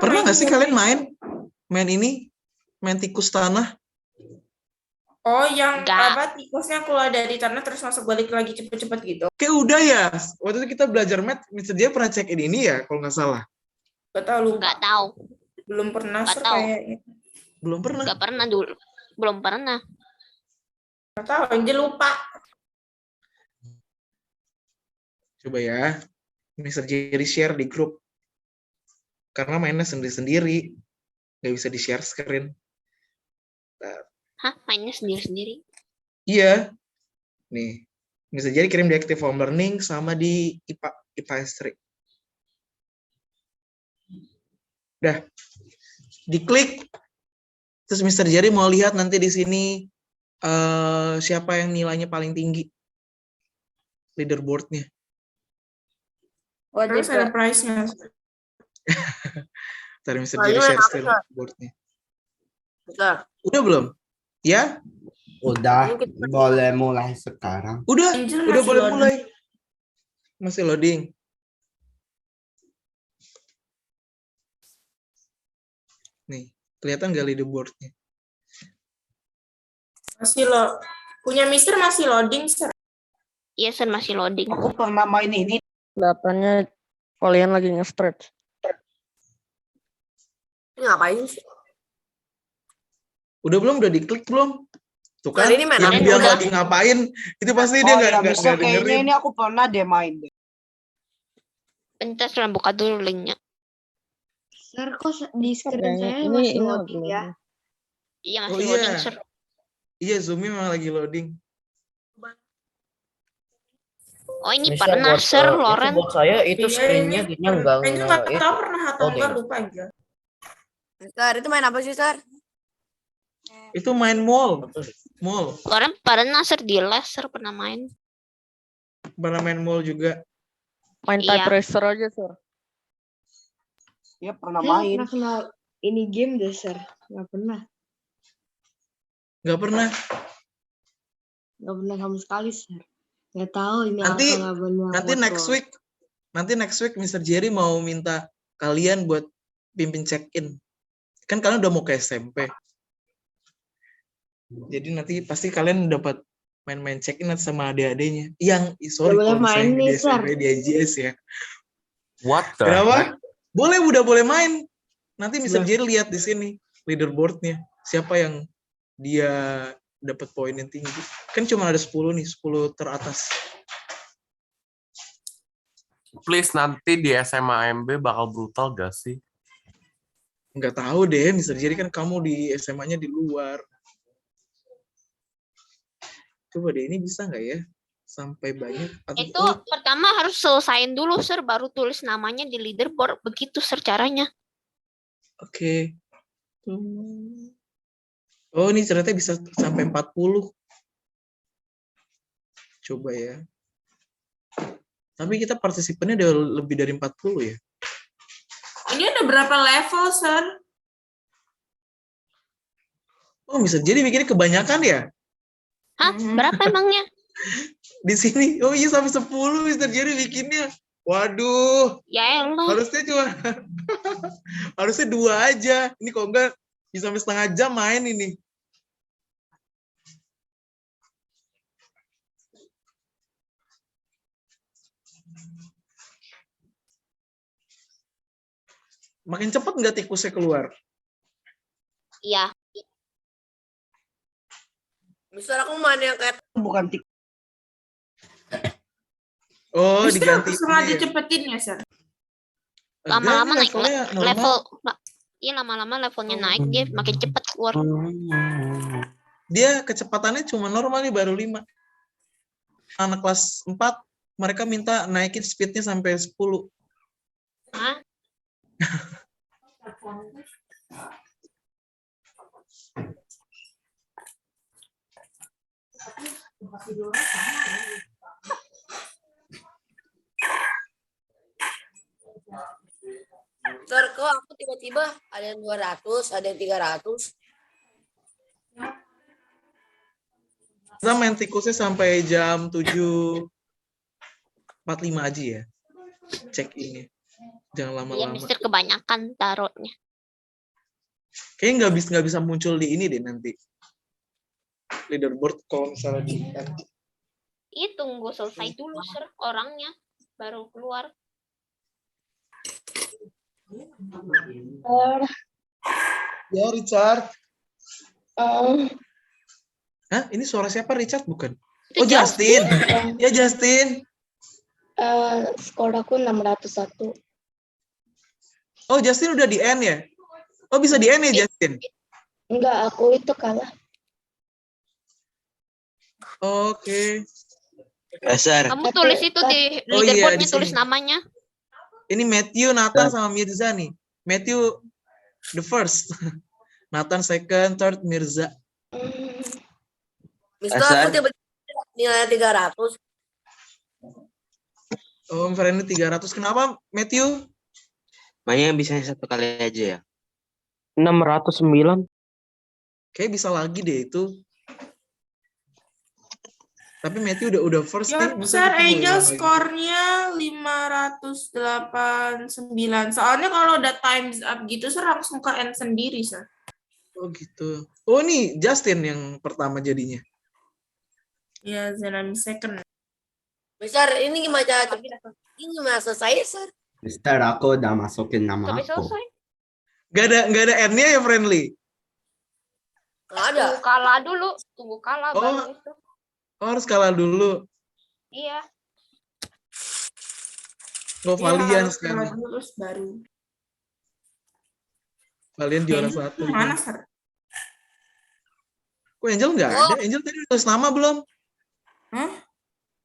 Pernah nggak sih kalian main ini, main tikus tanah? Oh, yang Nggak. tikusnya keluar dari tanah terus masuk balik lagi cepet-cepet gitu. Kayak udah ya. Waktu itu kita belajar math, Mr. J pernah cek ini ya, kalau nggak salah. Gak tau, lupa. Nggak tahu. Belum pernah Nggak Sir, tahu. kayaknya. Belum pernah. Nggak pernah dulu. Belum pernah. Gak tahu, aja lupa. Coba ya, Mr. Jerry share di grup. Karena mainnya sendiri-sendiri. Nggak bisa di-share screen. Hah? Mainnya sendiri-sendiri? Iya. Nih, Mr. Jerry kirim di Active Home Learning sama di IPA History. Udah. Diklik. Terus Mr. Jerry mau lihat nanti di sini siapa yang nilainya paling tinggi. Leaderboard-nya. Terus ada price-nya. Tadi Mr. Jerry share leaderboard-nya. Udah belum? Ya? Udah, boleh mulai sekarang. Udah Angel boleh masih mulai. Masih loading. Nih, kelihatan nggak leaderboard-nya? Masih punya Mister masih loading, Sir. Iya, Sir, masih loading. Aku pernah main ini. Datanya kalian lagi nge-stretch. Ngapain sih? Udah belum? Udah diklik belum? Tuh kan, Nah, ini mana? yang dia lagi ngapain, itu pasti dia nggak Mister, kayaknya dengerin. ini aku pernah deh main deh. Bentar, Sir, buka dulu linknya. Sir, kok di screen Kayaknya saya ini masih ini loading ya? Iya, Oh masih iya. loading, Sir. Iya, Zoom-nya memang lagi loading. Oh, ini Mister, pernah, buat, Sir, itu Loren. buat saya itu Iya, screen-nya ini. kayaknya enggak Angel nggak itu. tahu pernah atau loading. enggak, lupa aja. Mister, itu main apa sih, Sir? Itu main mall. Mall. Loren pernah, Sir, di les, Sir, pernah main. Pernah main mall juga. Main Iya. type racer aja, Sir. Dia pernah Saya main. pernah kenal ini game deh, Sir. Nggak pernah. Nggak pernah. Nggak pernah sama sekali, Sir. Nggak tahu ini Nanti- abang-abangnya Nanti next week Mr. Jerry mau minta kalian buat pimpin check-in. Kan kalian udah mau ke SMP. Jadi nanti pasti kalian dapat main-main check-in sama adik-adiknya. Sorry Nggak boleh kalau main misalnya nih, di SMP Sir. di AJS ya. What the Kenapa? heck? Udah boleh main. Nanti Mr. Bah. Jerry lihat di sini leaderboard-nya. Siapa yang dia dapat poin yang tinggi. Kan cuma ada 10 nih, 10 teratas. Please, nanti di SMA AMB bakal brutal gak sih? Nggak tahu deh, Mr. Jerry kan kamu di SMA-nya di luar. Coba deh, ini bisa nggak ya? Sampai banyak. Itu pertama harus selesain dulu, Sir, baru tulis namanya di leaderboard. Begitu, Sir, caranya. Oke. Oh, ini ternyata bisa sampai 40. Coba ya. Tapi kita partisipannya udah lebih dari 40 ya. Ini ada berapa level, Sir? Oh, bisa jadi bikinnya kebanyakan ya? Hah? Berapa emangnya? Di sini. Oh iya, sampai 10 Mr. Jerry bikinnya. Waduh. Ya Allah. Harusnya cuma harusnya 2 aja. Ini kok enggak bisa sampai setengah jam main ini. Makin cepat nggak tikusnya keluar? Iya. Mister, aku main yang kayak Bukan tik. Oh, Mister diganti. sengaja ini ya? cepetin ya, Sir? Lama-lama naik Levelnya normal. level. Iya, lama-lama levelnya naik, dia makin cepat keluar. Dia kecepatannya cuma normal nih, baru 5. Anak kelas 4, mereka minta naikin speednya sampai 10. Hah? Mister, kok aku tiba-tiba ada yang 200, ada yang 300. Kita main tikusnya sampai jam 7.45 aja ya. Cek ini. Jangan Iya, lama-lama. Mister kebanyakan taruhnya. Kayaknya nggak bisa muncul di ini deh nanti. Leaderboard kalau misalnya di Ih, tunggu selesai dulu, Sir, orangnya. Baru keluar. Ya, Richard. Hah? Ini suara siapa, Richard? Bukan. Itu Oh, Justin. Ya, Justin. Skor aku 601. Oh, Justin udah di N ya? Oh, bisa di N ya, Justin? Enggak, aku itu kalah. Oke. Dasar. Kamu tulis itu di Oh iya, leaderboardnya, di tulis sini. namanya. Ini Matthew, Nathan, sama Mirza nih. Matthew the first. Nathan second, third, Mirza. Mister, Asar. aku tiba-tiba nilai 300. Oh, friendly 300. Kenapa, Matthew? Mainnya bisa satu kali aja ya. 609. Kayak bisa lagi deh itu. Tapi Matthew udah first Ya, nih. masa Sir, kita mau Angel ulang lagi? skornya 589. Soalnya kalau udah times up gitu, Sir langsung ke end sendiri, Sir. Oh gitu. Oh nih Justin yang pertama jadinya. Ya, then I'm second. Mister, ini gimana ini gimana selesai, Sir? Mister, aku udah masukin nama Tapi aku. selesai. Gak ada N-nya ya, Friendly? Nggak ada. Tunggu kalah dulu. Tunggu kalah Oh. baru itu. Oh, harus kalah dulu. Iya. Oh, Ya, Valian harus sekarang. kalah dulu, terus baru. Valian juara Angel 1. Mana, Sir? Kok Angel nggak ada? Angel tadi tulis nama belum? Hah?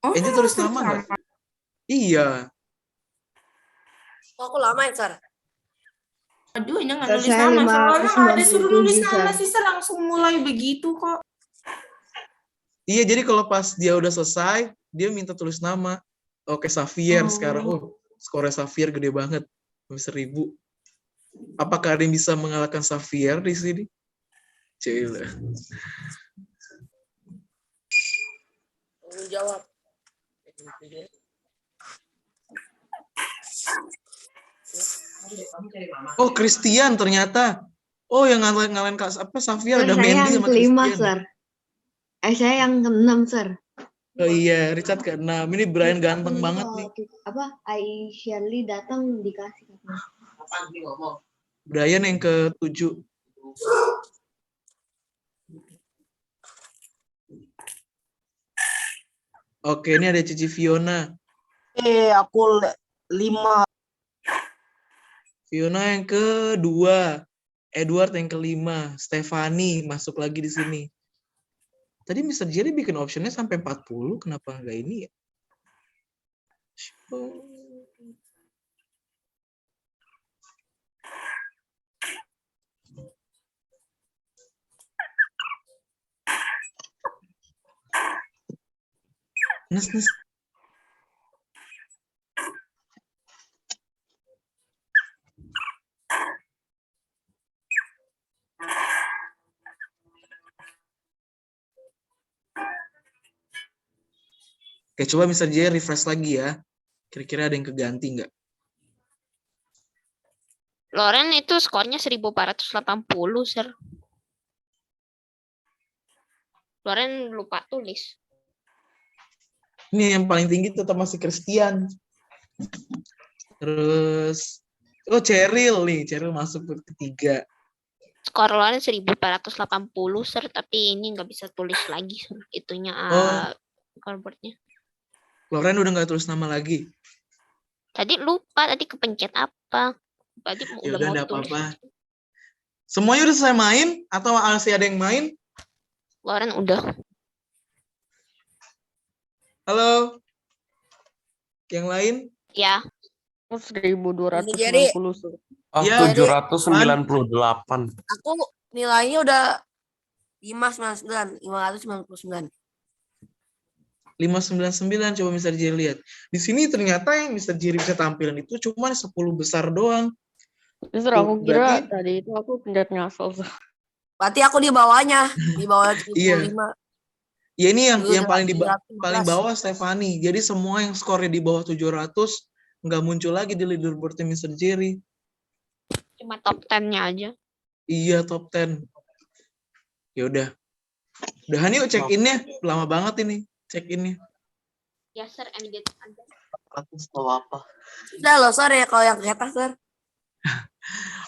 Oh, Angel tulis nama nggak? Iya. Oh, aku lama ya, Sir. Aduh, ini nggak Sir, nulis saya nama. Soalnya nggak ada suruh nulis 597, nama Sir. sih, Sir. Langsung mulai begitu kok. Iya, jadi kalau pas dia udah selesai, dia minta tulis nama. Oke, Xavier Oh. sekarang. Oh, skornya Xavier gede banget. 1000. Apakah ada yang bisa mengalahkan Xavier di sini? Cila. Tanggung jawab. Oh, Christian ternyata. Oh, yang ngalahin Kak apa Xavier Sir, ada saya Mandy yang sama kelima, Christian. Sir. Saya yang keenam, Sir. Oh iya, Richard ke-6. Ini Brian ganteng banget nih. Apa, I Shirley datang dikasih. Brian yang ke-7. Oke, ini ada Cici Fiona. Aku 5. Fiona yang ke-2. Edward yang ke-5. Stefani masuk lagi di sini. Tadi Mr. Jerry bikin optionnya sampai 40. Kenapa nggak ini ya? Nes. Oke, coba Mr. J refresh lagi ya. Kira-kira ada yang keganti nggak? Loren itu skornya 1480, Sir. Loren lupa tulis. Ini yang paling tinggi tetap masih Christian. Terus, oh Cheryl nih. Cheryl masuk ke ketiga. Skor Loren 1480, Sir. Tapi ini nggak bisa tulis lagi. Sir. Itunya scoreboardnya. Loren udah nggak tulis nama lagi. Tadi lupa, tadi kepencet apa. Tadi Ya udah udah, mau nggak tulis. apa-apa. Semuanya udah selesai main? Atau masih ada yang main? Loren udah. Halo? Yang lain? Ya. 1290, Sir. Oh, Ya, 798. Aku nilainya udah 599, 599. 599, coba Mr. Jerry lihat. Di sini ternyata yang Mr. Jerry bisa tampilin itu cuma 10 besar doang. Sir, aku kira Berarti- tadi itu aku pencet ngasal, Sir. Berarti aku di bawahnya, di bawah 75. Iya. Ya ini yang Gue paling udah paling 315. bawah Stefani. Jadi semua yang skornya di bawah 700 nggak muncul lagi di leaderboardnya Mr. Jerry. Cuma top 10-nya aja. Iya, top 10. Ya udah. Udahan yuk check in-nya. Lama banget ini check in-nya. Ya, Sir, engage aja. Aku tahu apa. Udah loh, sorry ya kalau yang kata, Sir.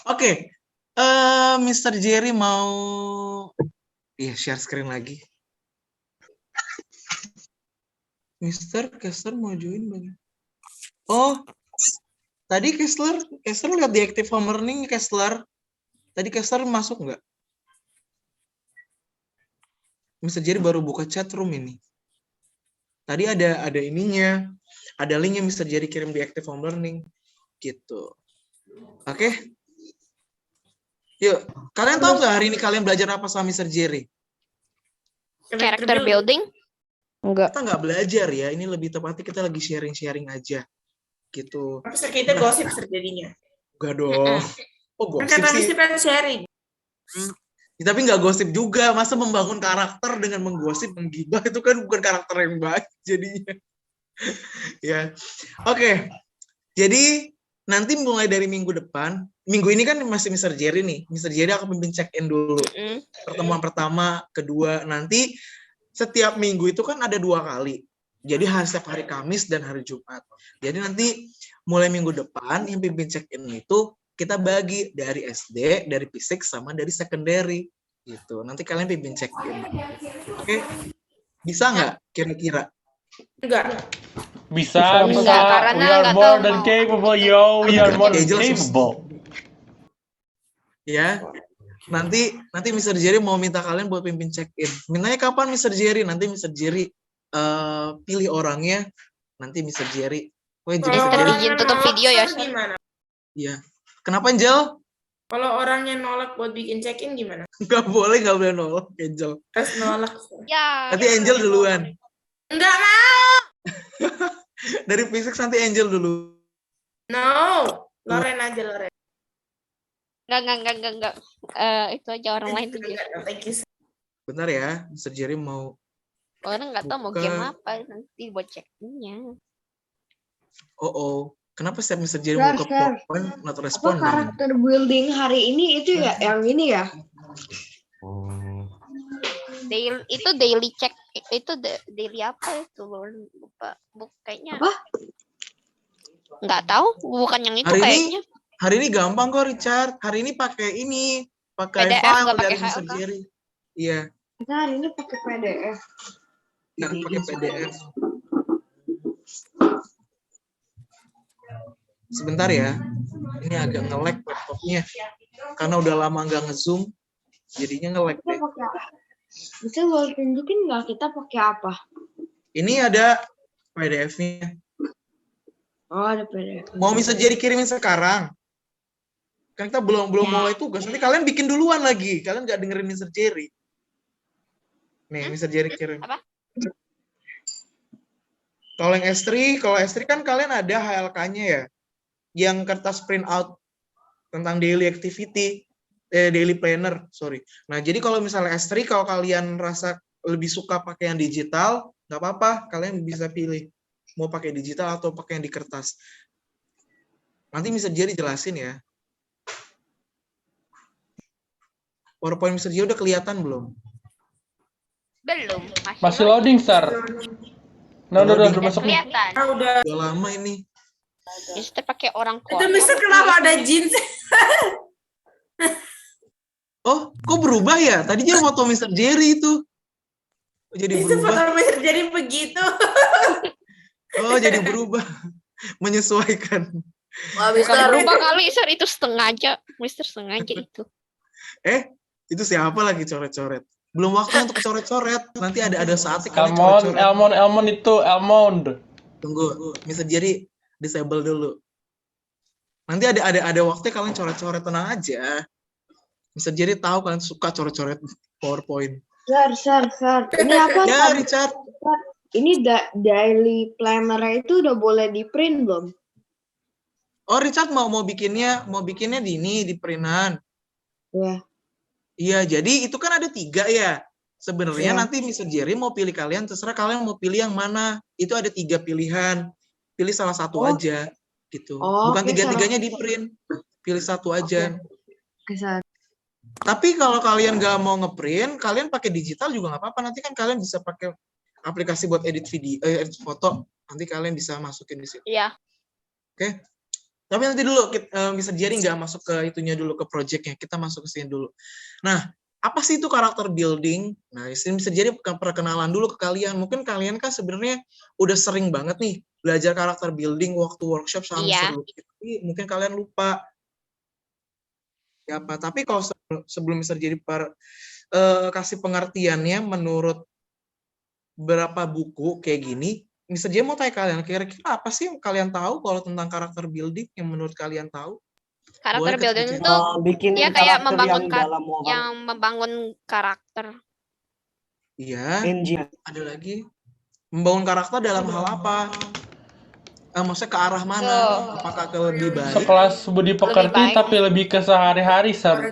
Oke. Mr. Jerry mau share screen lagi. Mr. Kessler mau join bagaimana? Oh, tadi Kessler lihat di Active Home Learning, Kessler. Tadi Kessler masuk nggak? Mr. Jerry baru buka chat room ini. Tadi ada ininya, ada linknya Mr. Jerry kirim di Active Home Learning, gitu. Oke? Yuk, kalian tahu nggak hari ini kalian belajar apa sama Mr. Jerry? Character building? Enggak. Kita nggak belajar ya, ini lebih tepatnya kita lagi sharing-sharing aja, gitu. Tapi kita gosip jadinya. Enggak dong. Oh, gosip Kata sih. Mister kan sharing. Ya, tapi nggak gosip juga. Masa membangun karakter dengan menggosip, menggibah itu kan bukan karakter yang baik jadinya. Ya, oke. Jadi nanti mulai dari minggu depan, minggu ini kan masih Mr. Jerry nih. Mr. Jerry akan memimpin check-in dulu. Pertemuan pertama, kedua, nanti setiap minggu itu kan ada 2 kali. Jadi setiap hari Kamis dan hari Jumat. Jadi nanti mulai minggu depan yang pimpin check-in itu kita bagi dari SD, dari fisik, sama dari secondary. Gitu. Nanti kalian pimpin check-in. Oke? Bisa nggak kira-kira? Enggak. Bisa. Enggak, karena We are nggak more tahu than mau. capable, yo. We are more than Angel capable. Ya. Nanti Mr. Jerry mau minta kalian buat pimpin check-in. Mintanya kapan Mr. Jerry? Nanti Mr. Jerry pilih orangnya. Nanti Mr. Jerry. Mister Jerry. izin tutup video ya, Sir. Gimana? Iya. Kenapa Angel? Kalau orangnya nolak buat bikin check-in gimana? Nggak boleh nolak Angel. Terus nolak. Ya. Nanti Angel duluan. Enggak mau. Dari fisik nanti Angel dulu. No. Loren aja Loren. Enggak. Itu aja orang lain aja. Thank you. Bentar ya, Mr. Jerry mau. Orang nggak tahu mau Buka. game apa nanti buat check-in-nya. Oh. Kenapa setiap Mr. Jerry Sir, buka Sir. PowerPoint not Apa respond? karakter building hari ini itu ya yang ini ya? Daily check itu daily apa itu lupa kayaknya Apa? nggak tahu bukan yang itu Hari ini kayaknya Hari ini gampang kok Richard. Hari ini pakai pakai PDF, file nggak dari pakai Mr. HLK. Jerry. Iya, Kita hari ini pakai PDF. pakai PDF. Sebentar ya. Ini agak nge-lag laptopnya. Karena udah lama nggak nge-zoom, jadinya nge-lag Kita deh. pakai apa? Bisa boleh tunjukin nggak kita pakai apa? Ini ada PDF-nya. Oh, ada PDF. Mau Mr. Jerry kirimin sekarang? Kan kita belum mulai tugas. Nanti kalian bikin duluan lagi. Kalian nggak dengerin Mr. Jerry. Nih, Mr. Jerry kirim. Apa? Kalau yang kalau S3 kan kalian ada HLK-nya ya. Yang kertas print out tentang daily activity, daily planner, sorry. Nah, jadi kalau misalnya S3, kalau kalian rasa lebih suka pakai yang digital, nggak apa-apa, kalian bisa pilih mau pakai digital atau pakai yang di kertas. Nanti Mr. Jerry jelasin ya. PowerPoint Mr. Jerry udah kelihatan belum? belum Masih loading, Sir. Nah, udah masuk. kelihatan Udah. Udah lama ini. Mister pakai orang Itu kuat Mister kenapa ada jeans? Oh, kok berubah ya? Tadinya foto Mr. Jerry itu. Oh, jadi Itu berubah. foto Mister jadi begitu. Oh, jadi berubah. Menyesuaikan. Wah, bukan Mister. berubah kali Sir itu sengaja Mister sengaja itu Itu siapa lagi coret-coret? Belum waktu untuk coret-coret. Nanti ada saatnya kalian coret-coret. Elmond itu Elmond. Tunggu, Mr. Jerry disable dulu. Nanti ada waktunya kalian coret-coret, tenang aja. Mr. Jerry tahu kalian suka coret-coret PowerPoint. Sir. Ini apa? Ya, Richard. Ini daily planner itu udah boleh di print belum? Oh, Richard mau bikinnya di printan. Ya. Iya, jadi itu kan ada 3 ya. Sebenarnya Iya. nanti Mr. Jerry mau pilih kalian, terserah kalian mau pilih yang mana. Itu ada 3 pilihan. Pilih salah satu Oh. aja gitu. Oh, Bukan oke, tiga-tiganya di print. Pilih satu aja. Oke, Sar. Tapi kalau kalian nggak mau ngeprint, kalian pakai digital juga nggak apa-apa. Nanti kan kalian bisa pakai aplikasi buat edit video, edit foto. Nanti kalian bisa masukin di situ. Iya. Oke. Tapi nanti dulu Mr. Jerry nggak masuk ke itunya dulu, ke projectnya. Kita masuk ke sini dulu. Nah, apa sih itu karakter building? Nah, Mr. Jerry perkenalan dulu ke kalian. Mungkin kalian kan sebenarnya udah sering banget nih belajar karakter building waktu workshop sama Iya. Mr. Lucky. Tapi mungkin kalian lupa. Ya apa? Tapi kalau sebelum Mr. Jerry kasih pengertiannya menurut berapa buku kayak gini, Mr. Jerry mau tanya kalian, kira-kira apa sih yang kalian tahu kalau tentang karakter building yang menurut kalian tahu? Karakter Boleh building kasih itu bikin ya kayak karakter membangun yang membangun karakter. Iya. engine. Ada lagi membangun karakter dalam hal apa? Maksudnya ke arah mana? Tuh. Apakah ke lebih baik? Sekelas Budi Pekerti baik. tapi lebih ke sehari-hari, Sir.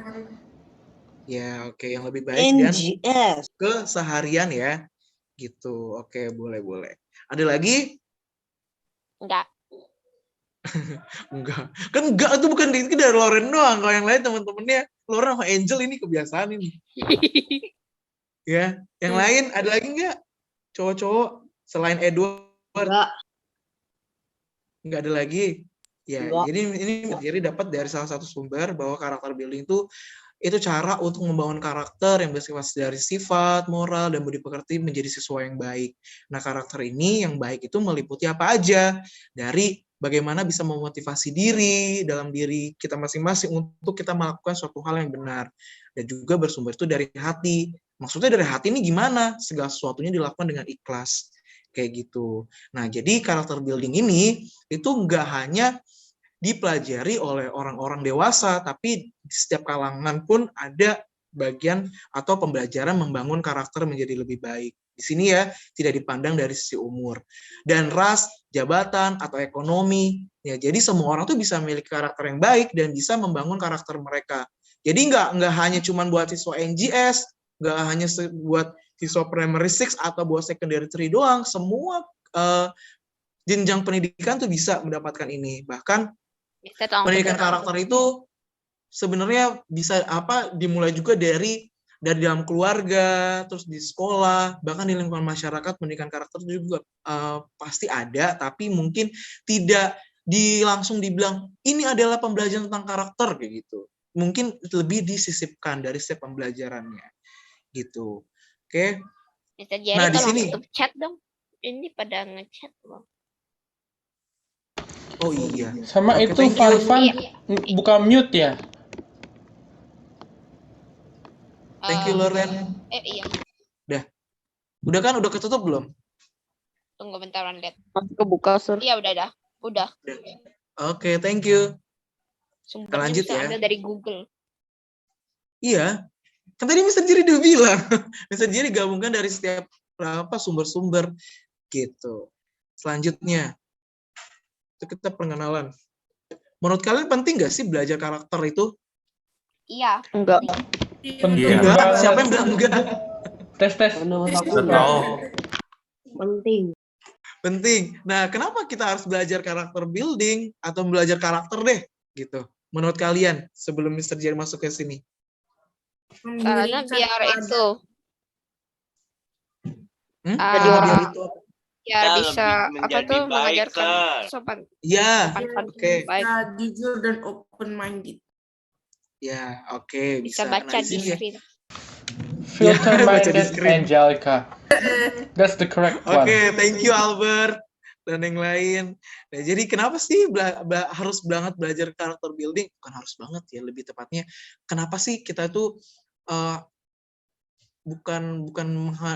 Ya, oke, yang lebih baik dan NGS. ke seharian ya. Gitu. Oke, boleh. Ada lagi? Enggak. Enggak. Kan enggak, itu bukan itu dari Loren doang. Kalau yang lain teman-temannya, Loren sama Angel ini kebiasaan ini. Ya, yang lain ada lagi enggak? Cowok-cowok selain Edward? Enggak. Enggak ada lagi. Ya, Enggak. jadi ini dapat dari salah satu sumber bahwa karakter building itu cara untuk membangun karakter yang bersifat dari sifat, moral, dan budi pekerti menjadi siswa yang baik. Nah, karakter ini yang baik itu meliputi apa aja? Dari bagaimana bisa memotivasi diri, dalam diri kita masing-masing untuk kita melakukan suatu hal yang benar. Dan juga bersumber itu dari hati. Maksudnya dari hati ini gimana? Segala sesuatunya dilakukan dengan ikhlas. Kayak gitu. Nah, jadi karakter building ini itu nggak hanya dipelajari oleh orang-orang dewasa, tapi di setiap kalangan pun ada bagian atau pembelajaran membangun karakter menjadi lebih baik. Di sini ya, tidak dipandang dari sisi umur. Dan ras, jabatan, atau ekonomi. Ya, jadi semua orang tuh bisa memiliki karakter yang baik dan bisa membangun karakter mereka. Jadi nggak hanya cuma buat siswa NGS, nggak hanya buat siswa primary 6 atau buat secondary 3 doang. Semua jenjang pendidikan tuh bisa mendapatkan ini. Bahkan pendidikan karakter itu sebenarnya bisa dimulai juga dari dalam keluarga, terus di sekolah, bahkan di lingkungan masyarakat. Pendidikan karakter juga pasti ada, tapi mungkin tidak langsung dibilang ini adalah pembelajaran tentang karakter kayak gitu. Mungkin lebih disisipkan dari setiap pembelajarannya gitu. Oke. Nah, di sini tutup chat dong. Ini pada ngechat loh. Oh iya. Sama Oke, itu thank you. Farifan buka mute ya? Thank you, Loren. Iya. Udah kan? Udah ketutup belum? Tunggu bentaran, lihat. Masih kebuka, Sir. Iya, udah. Udah. Oke, thank you. Sumbernya Lanjut bisa ya. ambil dari Google. Iya. Kan tadi Mr. Jerry udah bilang. Mr. Jerry gabungkan dari setiap sumber-sumber gitu. Selanjutnya, itu kita pengenalan. Menurut kalian penting nggak sih belajar karakter itu? Iya. Enggak. Iya. Enggak. banget. Siapa yang bilang enggak? Tes. Betul. Penting. Penting. Nah, kenapa kita harus belajar karakter building atau belajar karakter deh? Gitu. Menurut kalian sebelum Mr. Jerry masuk ke sini? Karena biar itu. Biar itu apa? Biar Kita bisa lebih menjadi baik, mengajarkan Sir. sopan Iya. santun Oke. baik. Jujur dan open minded. Ya, oke. Bisa Bisa. baca Nah, di sini ya. screen. Filter baca di minded screen. Angelica. That's the correct one. Oke, thank you Albert dan yang lain. Nah, jadi kenapa sih harus banget belajar karakter building? Bukan harus banget ya, lebih tepatnya. Kenapa sih kita tuh bukan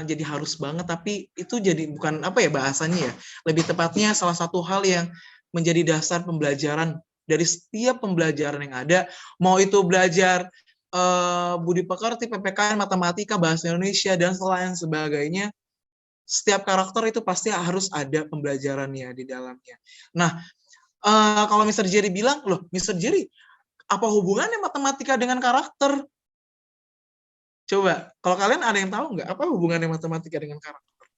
jadi harus banget, tapi itu jadi bukan bahasanya ya. Lebih tepatnya salah satu hal yang menjadi dasar pembelajaran dari setiap pembelajaran yang ada. Mau itu belajar budi pekerti, PPKN, matematika, bahasa Indonesia dan lain sebagainya. Setiap karakter itu pasti harus ada pembelajarannya di dalamnya. Nah, kalau Mr. Jerry bilang, loh Mr. Jerry, apa hubungannya matematika dengan karakter? Coba, kalau kalian ada yang tahu nggak apa hubungannya matematika dengan karakter?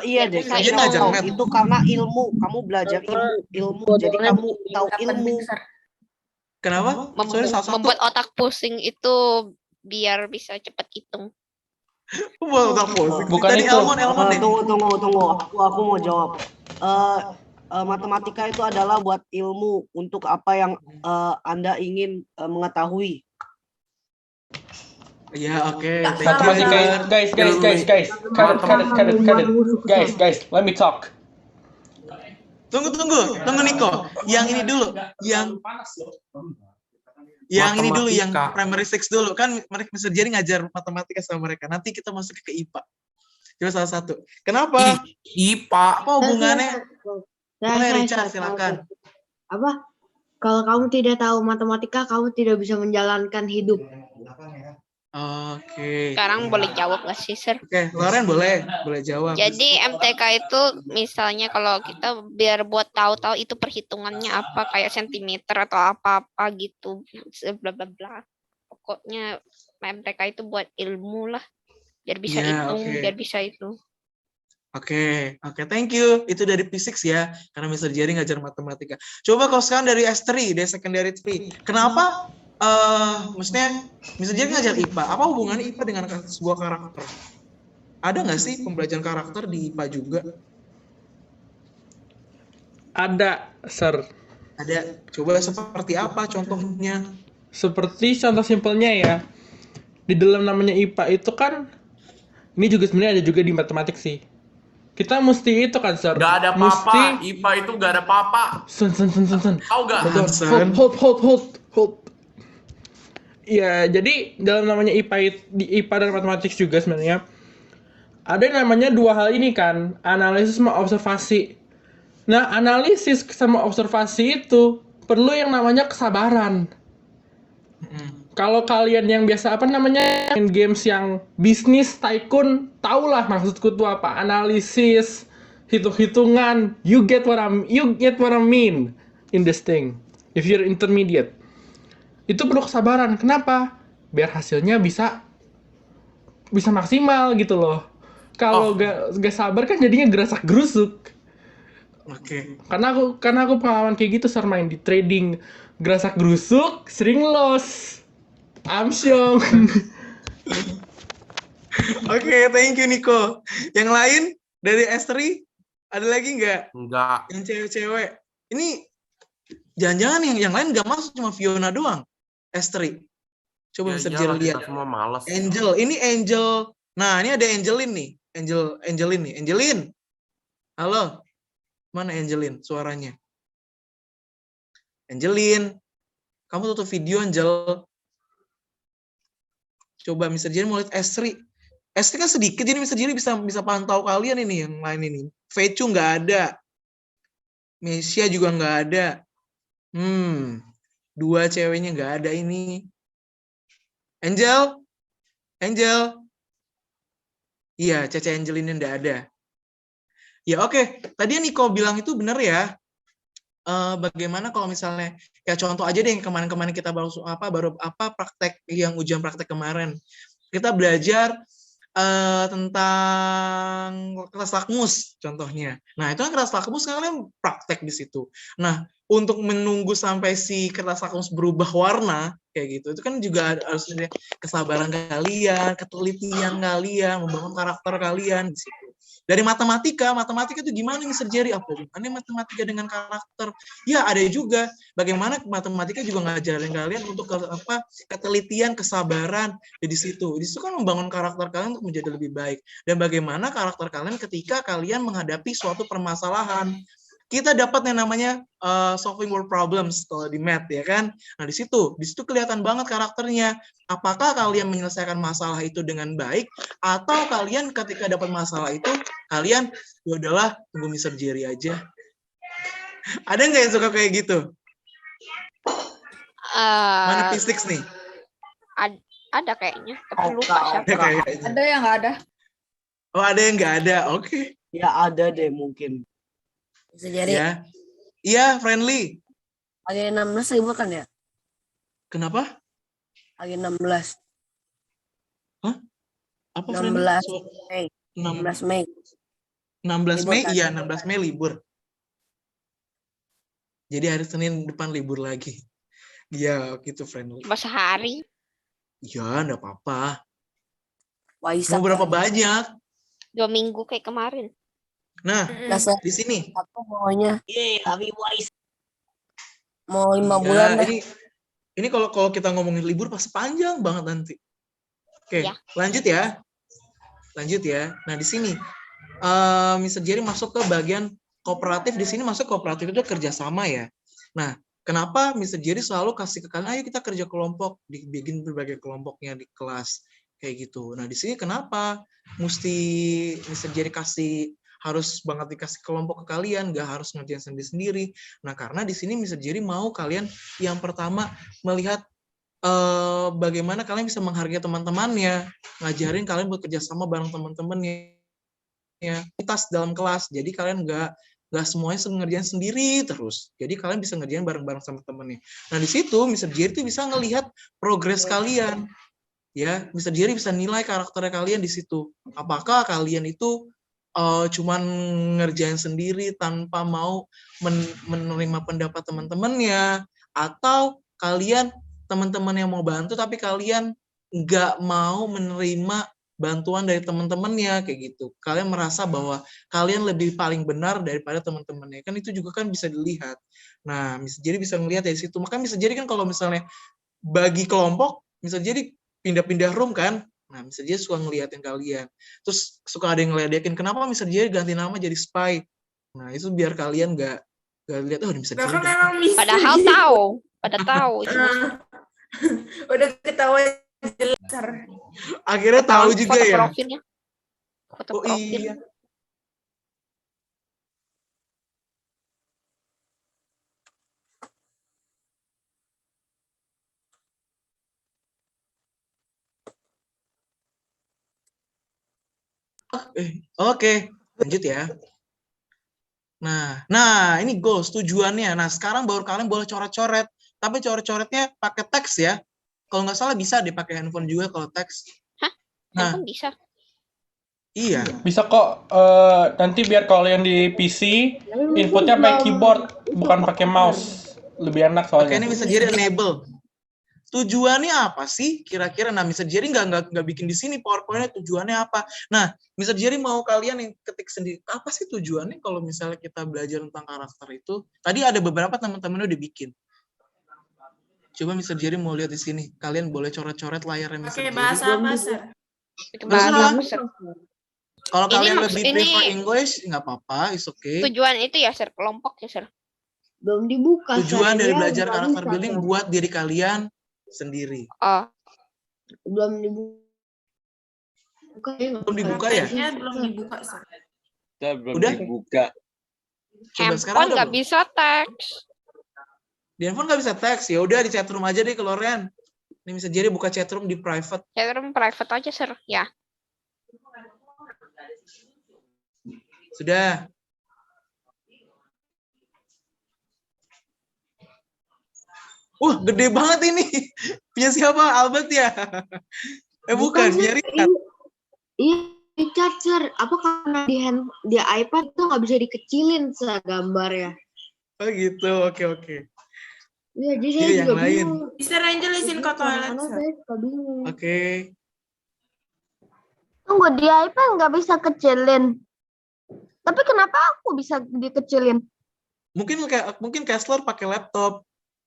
Iya Biar deh, bisa Dia kayaknya ngajar tahu. math. Itu karena ilmu. Kamu belajar ilmu. Jadi kamu tahu ilmu. Kenapa? Soalnya salah satu membuat otak pusing itu biar bisa cepat hitung. buat otak pusing. Bukan Tadi itu. Elmon deh. Tunggu. Aku mau jawab. Matematika itu adalah buat ilmu untuk apa yang Anda ingin mengetahui. Ya, oke. Thank you, Matematika, Edward. guys. Guys, let me talk. Tunggu Niko. Yang ini dulu, yang ini dulu, yang Matematika. primary six dulu. Kan mereka Mr. Jerry ngajar matematika sama mereka. Nanti kita masuk ke IPA. Coba salah satu. Kenapa? IPA. Apa hubungannya? Boleh, Saya Richard, tahu. silakan. Apa? Kalau kamu tidak tahu matematika, kamu tidak bisa menjalankan hidup. Oke. Sekarang boleh jawab nggak sih, Sir? Oke, Loren boleh jawab. Jadi MTK itu misalnya kalau kita biar buat tahu-tahu itu perhitungannya apa, kayak sentimeter atau apa-apa gitu, bla bla bla. Pokoknya MTK itu buat ilmu lah, biar bisa Ya, hitung, oke. biar bisa itu. Oke, thank you. Itu dari physics ya, karena Mr. Jerry ngajar matematika. Coba kalau sekarang dari S3, dari secondary 3. Kenapa? Maksudnya Mr. Jerry ngajar IPA. Apa hubungannya IPA dengan sebuah karakter? Ada nggak sih pembelajaran karakter di IPA juga? Ada, Sir. Ada. Coba seperti apa contohnya? Seperti contoh simpelnya ya. Di dalam namanya IPA itu kan, ini juga sebenarnya ada juga di matematik sih. Kita mesti itu kan, Sir. Gak ada papa. IPA itu gak ada papa. Sun. Tahu gak? Son. Hold. Ya, jadi dalam namanya di IPA dan matematik juga sebenarnya ada yang namanya dua hal ini kan, analisis sama observasi. Nah, analisis sama observasi itu perlu yang namanya kesabaran. Kalau kalian yang biasa main games yang bisnis tycoon, tahulah maksudku tuh apa, analisis, hitung-hitungan, you get what I mean in this thing. If you're intermediate, itu perlu kesabaran. Kenapa? Biar hasilnya bisa maksimal gitu loh. Kalau gak sabar kan jadinya gerasak gerusuk. Oke. Karena aku pengalaman kayak gitu, Sir, main di trading gerasak gerusuk, sering loss. Amsyong. Oke, thank you Niko. Yang lain dari S3 ada lagi nggak? Enggak. Yang cewek-cewek. Ini jangan-jangan yang lain nggak masuk, cuma Fiona doang. S3. Coba bisa Iyalah, lihat. kita semua malas. Angel, ini Angel. Nah, ini ada Angelin nih. Angelin nih. Angelin. Halo. Mana Angelin suaranya? Angelin. Kamu tutup video, Angel. Coba Mr. Jerry mau lihat S3. S3 kan sedikit, jadi Mr. Jerry bisa pantau kalian ini yang lain ini. Fecu nggak ada. Mesia juga nggak ada. Dua ceweknya nggak ada ini. Angel. Iya, Caca Angelina nggak ada. Ya oke. Tadi Niko bilang itu benar ya. Bagaimana kalau misalnya kayak contoh aja deh yang kemarin kita baru praktek yang ujian praktek kemarin, kita belajar tentang kelas lakmus contohnya. Nah itu kan kelas lakmus kalian praktek di situ. Nah untuk menunggu sampai si kertas lakmus berubah warna kayak gitu, itu kan juga harus ada kesabaran kalian, ketelitian kalian, membangun karakter kalian di situ. Dari matematika itu gimana Mr. Jerry? Apa hubungannya matematika dengan karakter? Ya ada juga. Bagaimana matematika juga ngajarin kalian untuk ketelitian, kesabaran di situ. Di situ kan membangun karakter kalian untuk menjadi lebih baik. Dan bagaimana karakter kalian ketika kalian menghadapi suatu permasalahan. Kita dapat yang namanya solving world problems kalau di math ya kan. Nah di situ kelihatan banget karakternya. Apakah kalian menyelesaikan masalah itu dengan baik atau kalian ketika dapat masalah itu kalian ya udahlah tunggu Mr. Jerry aja. Ada nggak yang suka kayak gitu? Mana physics nih? Ada kayaknya, tapi lupa siapa. Ada yang nggak ada. Oh ada yang nggak ada, oke. Ya ada deh mungkin. Bisa jadi. Ya. Iya, friendly. Lagi 16 ribu kan ya? Kenapa? Lagi 16. Apa 16 Friendly? Mei. 16 16 Mei. 16 Libur Mei, kan? iya 16 Mei libur. Jadi hari Senin depan libur lagi. Iya, gitu Friendly. Cuma sehari. Ya, enggak apa-apa. Waisak Mau berapa kan? banyak? 2 minggu kayak kemarin. Nah, Nggak, Sir. di sini. Aku maunya Happy Waisak. mau 5 Iya, bulan dah. ini kalau kita ngomongin libur pasti panjang banget nanti. Oke, Iya. lanjut ya. Lanjut ya. Nah, di sini Mr. Jerry masuk ke bagian kooperatif. Di sini masuk kooperatif itu kerjasama ya. Nah, kenapa Mr. Jerry selalu kasih ke kalian, ayo kita kerja kelompok, dibikin berbagai kelompoknya di kelas kayak gitu. Nah, di sini kenapa mesti Mr. Jerry harus banget dikasih kelompok ke kalian, nggak harus ngerjain sendiri-sendiri. Nah, karena di sini Mr. Jerry mau kalian yang pertama melihat bagaimana kalian bisa menghargai teman-temannya, ngajarin kalian bekerja sama bareng teman-temannya, aktivitas dalam kelas. Jadi kalian nggak semuanya ngerjain sendiri terus. Jadi kalian bisa ngerjain bareng-bareng sama temennya. Nah, di situ Mr. Jerry tuh bisa ngelihat progres kalian. Ya, Mr. Jerry bisa nilai karakter kalian di situ. Apakah kalian itu cuman ngerjain sendiri tanpa mau menerima pendapat teman-temannya, atau kalian teman-teman yang mau bantu tapi kalian nggak mau menerima bantuan dari teman-temannya kayak gitu. Kalian merasa bahwa kalian lebih paling benar daripada teman-temannya. Kan itu juga kan bisa dilihat. Nah, Mr. Jerry bisa ngelihat dari situ. Maka Mr. Jerry kan kalau misalnya bagi kelompok, Mr. Jerry pindah-pindah room kan. Nah, Mr. Jerry suka ngeliatin kalian. Terus suka ada yang ngeledekin, kenapa Mr. Jerry ganti nama jadi Spy? Nah, itu biar kalian nggak lihat, oh ini Mr. Jerry. Bahkan emang misteri. Padahal tahu. Pada tahu itu. Udah ketahuan jelas. Akhirnya tahu juga foto ya. Profilnya. Foto Oh profil. iya. Oke, lanjut ya. Nah, ini goals, tujuannya. Nah, sekarang baru kalian boleh coret-coret. Tapi coret-coretnya pakai teks ya. Kalau nggak salah bisa dipakai handphone juga kalau teks. Hah? Nah, Handphone bisa? iya. Bisa kok, nanti biar kalian di PC, inputnya pakai keyboard, bukan pakai mouse. Lebih enak Oke, soalnya. ini Mr. Jerry enable. Tujuannya apa sih kira-kira? Nah, Mr. Jerry nggak bikin di sini PowerPoint-nya tujuannya apa. Nah, Mr. Jerry mau kalian yang ketik sendiri. Apa sih tujuannya kalau misalnya kita belajar tentang karakter itu? Tadi ada beberapa teman-teman udah bikin. Coba Mr. Jerry mau lihat di sini. Kalian boleh coret-coret layarnya Mr. Oke, Jerry. bahasa apa, Sir? Itu Bahasa bahasa apa? Sir. Kalau Ini kalian maksud- lebih ini- prefer English, nggak apa-apa, it's okay. Tujuan itu ya, Sir. Kelompok ya, Sir. Belum dibuka. Tujuan dari Sir. Dia belajar nggak karakter bisa, building Sir. buat diri kalian sendiri. Oh, Belum dibuka. Belum dibuka ya? Prakteknya belum dibuka, Sir. Belum Udah? dibuka. Coba sekarang handphone udah nggak belum? bisa teks. Di handphone nggak bisa teks. Ya udah di chatroom aja deh kalau Ren. Ini Mr. Jerry buka chatroom di private. Chatroom private aja, Sir. Ya. Sudah. Wah, gede banget ini. Punya siapa? Albert ya? Bukan, Sir. punya Richard. Iya, Richard, Sir. Apa karena di iPad tuh nggak bisa dikecilin, Sir, gambarnya. Oh gitu, oke. Iya, jadi Iya, saya yang juga lain. bingung. Mr. Angel izin ke toilet, Karena Sir. saya suka bingung. Oke. Tunggu, di iPad nggak bisa kecilin. Tapi kenapa aku bisa dikecilin? Mungkin Kessler pakai laptop.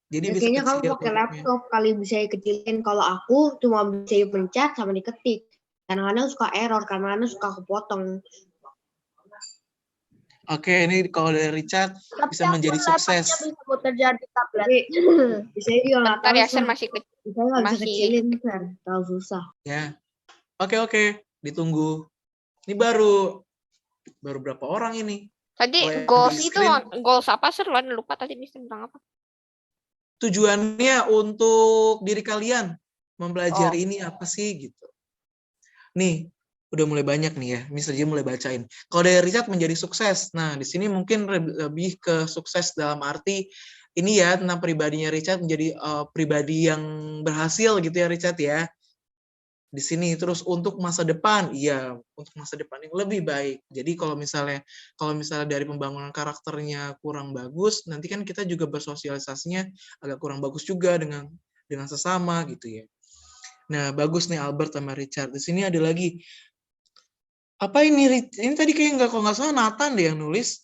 Jadi Ya, bisa kayaknya kamu kecil pakai bentuknya. laptop kali bisa dikecilin. Kalau aku cuma bisa pencet sama diketik. Kadang-kadang suka error, kadang-kadang suka kepotong. Oke, ini kalau dari Richard Tapi bisa menjadi aku laptopnya sukses. bisa muter di tablet. Tapi saya juga nggak Bentar tahu, ya, Sir. Sir. Masih Saya nggak bisa masih- kecilin, Sir. Terlalu susah. Ya. Oke. Ditunggu. Ini baru berapa orang ini? Tadi Oh, yang goals di itu screen. goals apa, Sir? Luan lupa tadi bisa bilang apa? Tujuannya untuk diri kalian mempelajari Oh. ini apa sih gitu. Nih, udah mulai banyak nih ya. Mr. J mulai bacain. Kalau dari Richard menjadi sukses. Nah, di sini mungkin lebih ke sukses dalam arti ini ya tentang pribadinya Richard menjadi pribadi yang berhasil gitu ya Richard ya. di sini. Terus untuk masa depan, iya, untuk masa depan yang lebih baik. Jadi kalau misalnya dari pembangunan karakternya kurang bagus, nanti kan kita juga bersosialisasinya agak kurang bagus juga dengan sesama gitu ya. Nah, bagus nih Albert sama Richard. Di sini ada lagi. Apa ini? Ini tadi kayak kalau nggak salah Nathan deh yang nulis.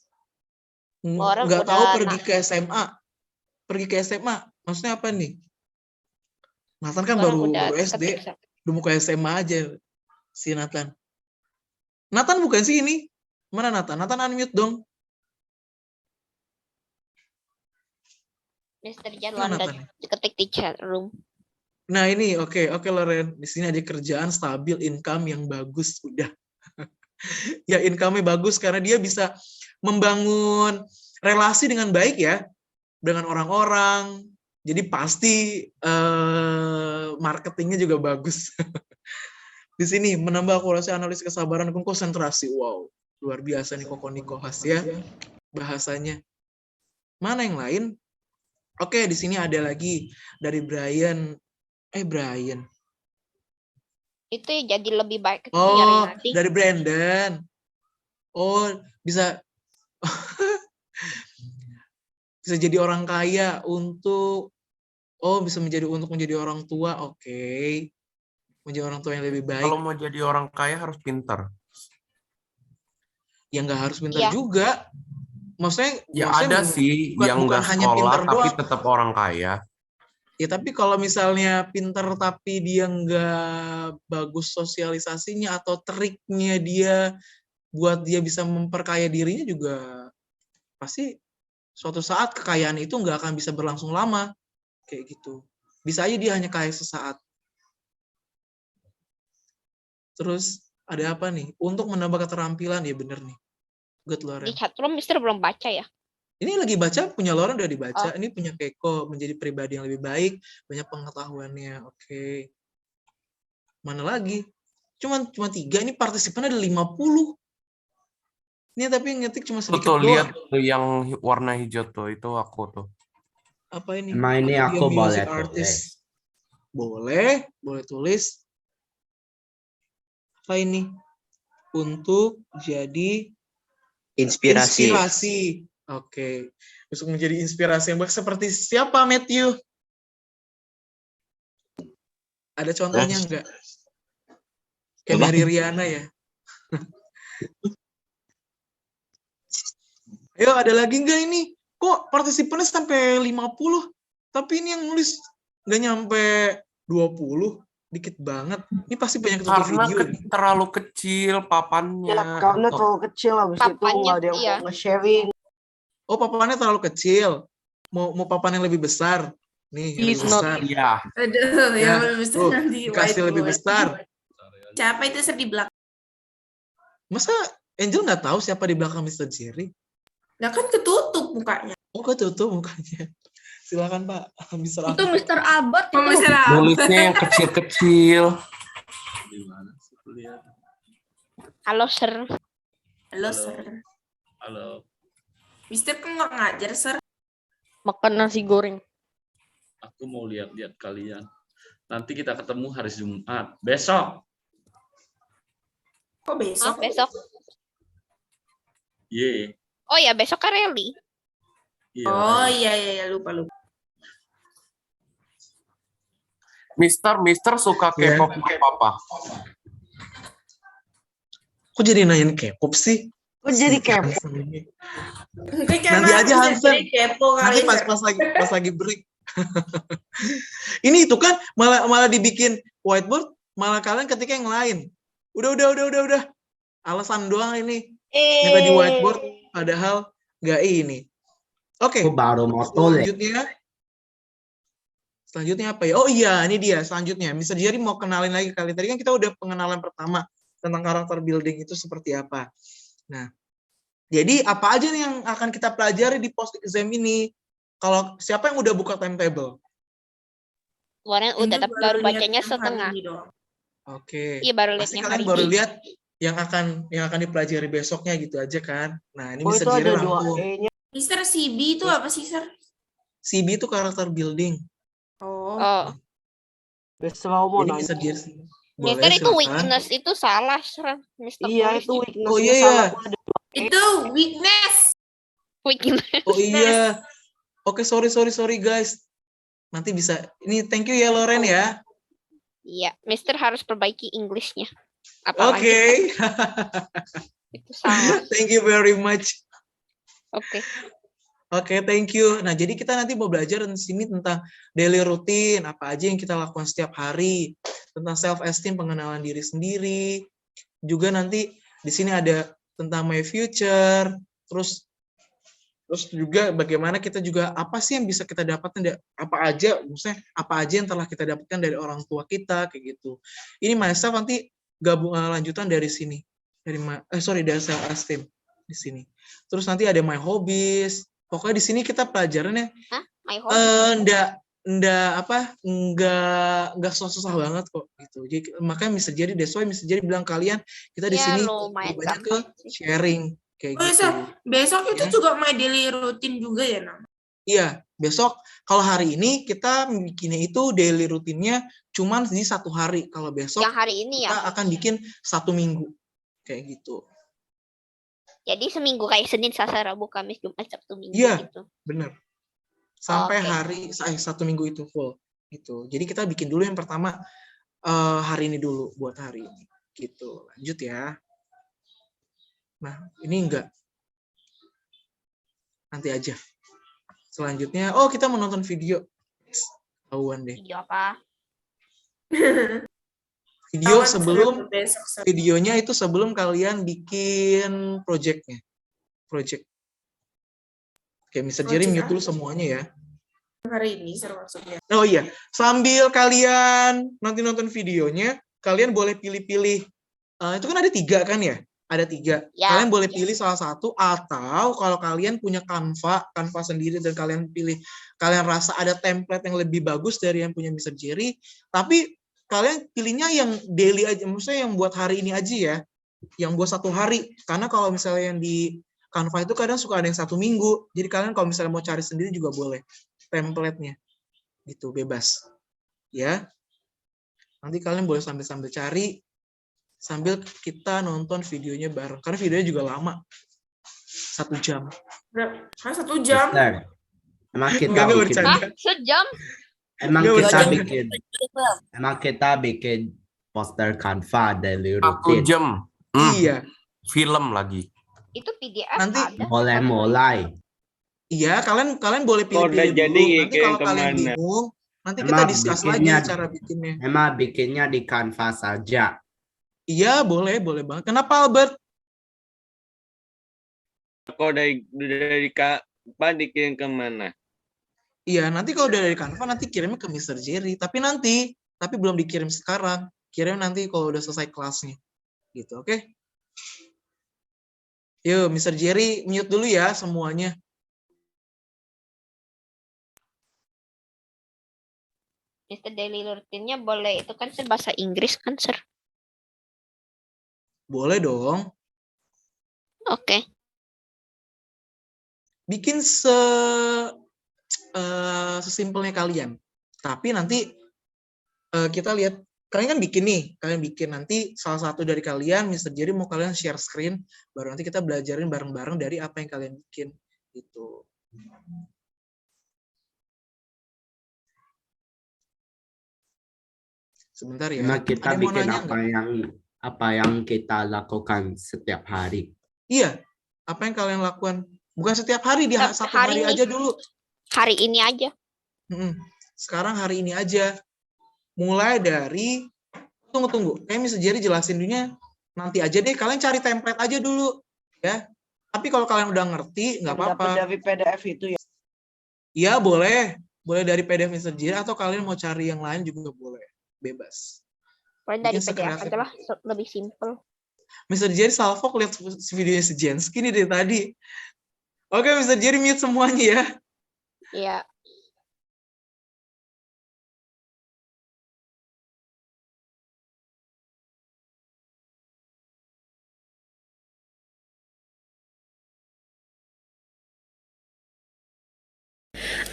Orang Nggak tahu udah pergi ke SMA. Pergi ke SMA. Maksudnya apa nih? Nathan kan orang baru udah SD. ketik. Udah mau ke SMA aja si Nathan. Nathan bukan sih ini? Mana Nathan? Nathan unmute dong. Mr. Jan Mana Wanda Nathan? ketik di chat room. Nah ini oke Loren. Di sini ada kerjaan stabil, income yang bagus, udah. Ya income-nya bagus karena dia bisa membangun relasi dengan baik ya dengan orang-orang. Jadi pasti marketingnya juga bagus. Di sini menambah akurasi analisis kesabaran dan konsentrasi. Wow, luar biasa nih Koko Nikohas ya bahasanya. Mana yang lain? Oke, di sini ada lagi dari Brian. Brian. Itu jadi lebih baik Oh, nyari nanti. dari Brandon. Oh, bisa bisa jadi orang kaya bisa menjadi orang tua. Oke. Menjadi orang tua yang lebih baik. Kalau mau jadi orang kaya harus pintar. Ya nggak harus pintar juga. Maksudnya ada sih yang nggak sekolah tapi tetap orang kaya. Ya tapi kalau misalnya pintar tapi dia nggak bagus sosialisasinya atau triknya dia buat dia bisa memperkaya dirinya juga pasti suatu saat kekayaan itu nggak akan bisa berlangsung lama kayak gitu. Bisa aja dia hanya kaya sesaat. Terus ada apa nih? Untuk menambah keterampilan ya bener nih. Good Loren. Di chatroom Mister belum baca ya? Ini lagi baca, punya Loren udah dibaca. Ini punya Keiko, menjadi pribadi yang lebih baik, banyak pengetahuannya. Oke. Mana lagi? Cuma 3, ini partisipan ada 50. Ini tapi yang ngetik cuma sedikit doang. Lihat tuh yang warna hijau tuh, itu aku tuh. Apa ini? Ini aku boleh tulis. Boleh tulis. Apa ini? Untuk jadi inspirasi. Oke. Untuk menjadi inspirasi yang baik seperti siapa, Matthew? Ada contohnya enggak? Kayak dari Riana ya. Ayo, ada lagi enggak ini? Kok partisipannya sampai 50? Tapi ini yang nulis nggak nyampe 20. Dikit banget. Ini pasti banyak tutup video. Karena terlalu kecil papannya. Ya, karena terlalu kecil, habis itu nggak ada yang mau nge-sharing. Oh, papannya terlalu kecil. Mau papan yang lebih besar. Nih, yang lebih besar. Iya. Aduh, yang lebih besar nanti kasih lebih besar. Siapa itu di belakang? Masa Angel nggak tahu siapa di belakang Mr. Jerry? Nah kan ketutup mukanya. Oh, ketutup mukanya. Silakan Pak, Mr. Itu Mr. Albert. Nulisnya yang kecil-kecil. Halo, Sir. Halo. Mister kan nggak ngajar, Sir. Makan nasi goreng. Aku mau lihat-lihat kalian. Nanti kita ketemu hari Jumat. Besok. Kok besok? Besok. Ye. Oh ya, besok kan rally. Iya. Oh iya, lupa. Mister suka K-pop apa? Kok jadi nanyain K-pop sih? Kok jadi K-pop? Nanti aja Hansen. Nanti pas lagi break. Ini itu kan malah dibikin whiteboard, malah kalian ketika yang lain. Udah. Alasan doang ini. Minta di whiteboard, padahal nggak ini. Oke. Baru mau tulis. Selanjutnya apa ya? Oh iya, ini dia selanjutnya. Mr. Jerry mau kenalin lagi kali. Tadi kan kita udah pengenalan pertama tentang karakter building itu seperti apa. Nah, jadi apa aja nih yang akan kita pelajari di post exam ini? Kalau siapa yang udah buka timetable? Kemarin udah, tapi baru bacanya setengah. Oke. Iya, baru lihat Pasti yang kalian hari baru ini. lihat yang akan dipelajari besoknya gitu aja kan. Nah, ini Mr. itu Jerry ada 2 rangkum. E-nya. Mister CB itu apa sih, Sir? CB itu karakter building. Oh. Oh. Besok mau Jadi nanya. Mr. Jerry Mister Boleh, itu silakan. weakness itu salah, Mister Iya, itu tulisnya. Oh weaknessnya iya salah. ya. Gua ada Itu weakness. Weakness. Oh iya. Oke, sorry guys. Nanti bisa. Ini thank you ya Loren ya. Iya, Mister harus perbaiki Englishnya. Oke. Apalagi itu salah. Thank you very much. Oke. Oke, thank you. Nah, jadi kita nanti mau belajar di sini tentang daily routine, apa aja yang kita lakukan setiap hari, tentang self esteem, pengenalan diri sendiri. Juga nanti di sini ada tentang my future, terus juga bagaimana kita juga apa sih yang bisa kita dapatkan, apa aja, maksudnya apa aja yang telah kita dapatkan dari orang tua kita kayak gitu. Ini myself nanti gabung lanjutan dari sini, dari dari self esteem di sini. Terus nanti ada my hobbies. Pokoknya di sini kita pelajarannya My hobby. enggak susah banget kok gitu. Jadi makanya bisa jadi that's why bisa jadi bilang kalian kita di Ya, sini lumayan banyak ke gampang sih. sharing kayak Oh, gitu. besok itu Ya. juga my daily routine juga ya, Nam? Iya, besok kalau hari ini kita bikinnya itu daily rutinnya cuman di 1 hari. Kalau besok Yang hari ini kita ya. akan bikin 1 minggu kayak gitu. Jadi seminggu kayak Senin, Selasa, Rabu, Kamis, Jumat, Sabtu, Minggu Iya, gitu. bener. Sampai Oke. 1 minggu itu full gitu. Jadi kita bikin dulu yang pertama hari ini dulu buat hari ini gitu. Lanjut ya. Nah, ini enggak. Nanti aja. Selanjutnya, kita mau nonton video. Tahuan deh. Video apa? Video Kawan sebelum seru besok. videonya itu sebelum kalian bikin project. Oke, Mr. Jerry Project mute dulu apa? semuanya ya. Hari ini seru maksudnya. Oh iya, sambil kalian nanti nonton videonya, kalian boleh pilih-pilih. Itu kan ada 3 kan ya? Ada 3. Ya. Kalian boleh pilih salah satu, atau kalau kalian punya Canva sendiri dan kalian rasa ada template yang lebih bagus dari yang punya Mr. Jerry, tapi kalian pilihnya yang daily aja, maksudnya yang buat hari ini aja ya, yang buat 1 hari. Karena kalau misalnya yang di Canva itu kadang suka ada yang 1 minggu, jadi kalian kalau misalnya mau cari sendiri juga boleh template-nya, gitu, bebas. Ya, nanti kalian boleh sambil cari, sambil kita nonton videonya bareng. Karena videonya juga lama, 1 jam. Hah, 1 jam? Mister, emang kita Enggak bikin bercanda. Sejam? emang kita bikin poster Canva daily 1 routine. jam. Iya. Film lagi. Itu PDF Nanti ada. Mulai. Iya, kalian boleh pilih-pilih dulu. Nanti kalau kalian bingung, nanti kita discuss lagi cara bikinnya. Emang bikinnya di Canva saja. Iya, boleh banget. Kenapa, Albert? Kok dari Canva dikirim ke mana? Iya, nanti kalau udah dari Canva nanti kirimnya ke Mr. Jerry. Tapi belum dikirim sekarang. Kirim nanti kalau udah selesai kelasnya. Gitu, oke? Yuk, Mr. Jerry mute dulu ya semuanya. Mister daily routine-nya boleh. Itu kan bahasa Inggris kan, Sir? Boleh dong. Oke. Bikin sesimpelnya kalian. Tapi nanti kita lihat, kalian kan bikin nih, nanti salah satu dari kalian, Mr. Jerry mau kalian share screen, baru nanti kita belajarin bareng-bareng dari apa yang kalian bikin. Gitu. Sebentar ya. Emang kita Ada yang mau bikin nanya apa yang kita lakukan setiap hari. Iya, apa yang kalian lakukan? Bukan setiap hari, di Setiap 1 hari hari aja dulu. Hari ini aja. Sekarang hari ini aja. Mulai dari, tunggu. Kayak Mr. Jerry jelasin dulunya, nanti aja deh, kalian cari template aja dulu. Ya. Tapi kalau kalian udah ngerti, nggak apa-apa. Dari PDF itu ya. Iya, boleh. Boleh dari PDF Mr. Jerry, atau kalian mau cari yang lain juga boleh. Bebas. Boleh dari Bikin PDF sekreatif aja lah. Lebih simple. Mr. Jerry salfok lihat videonya si Jensky nih dari tadi. Oke, Mr. Jerry mute semuanya ya. Iya.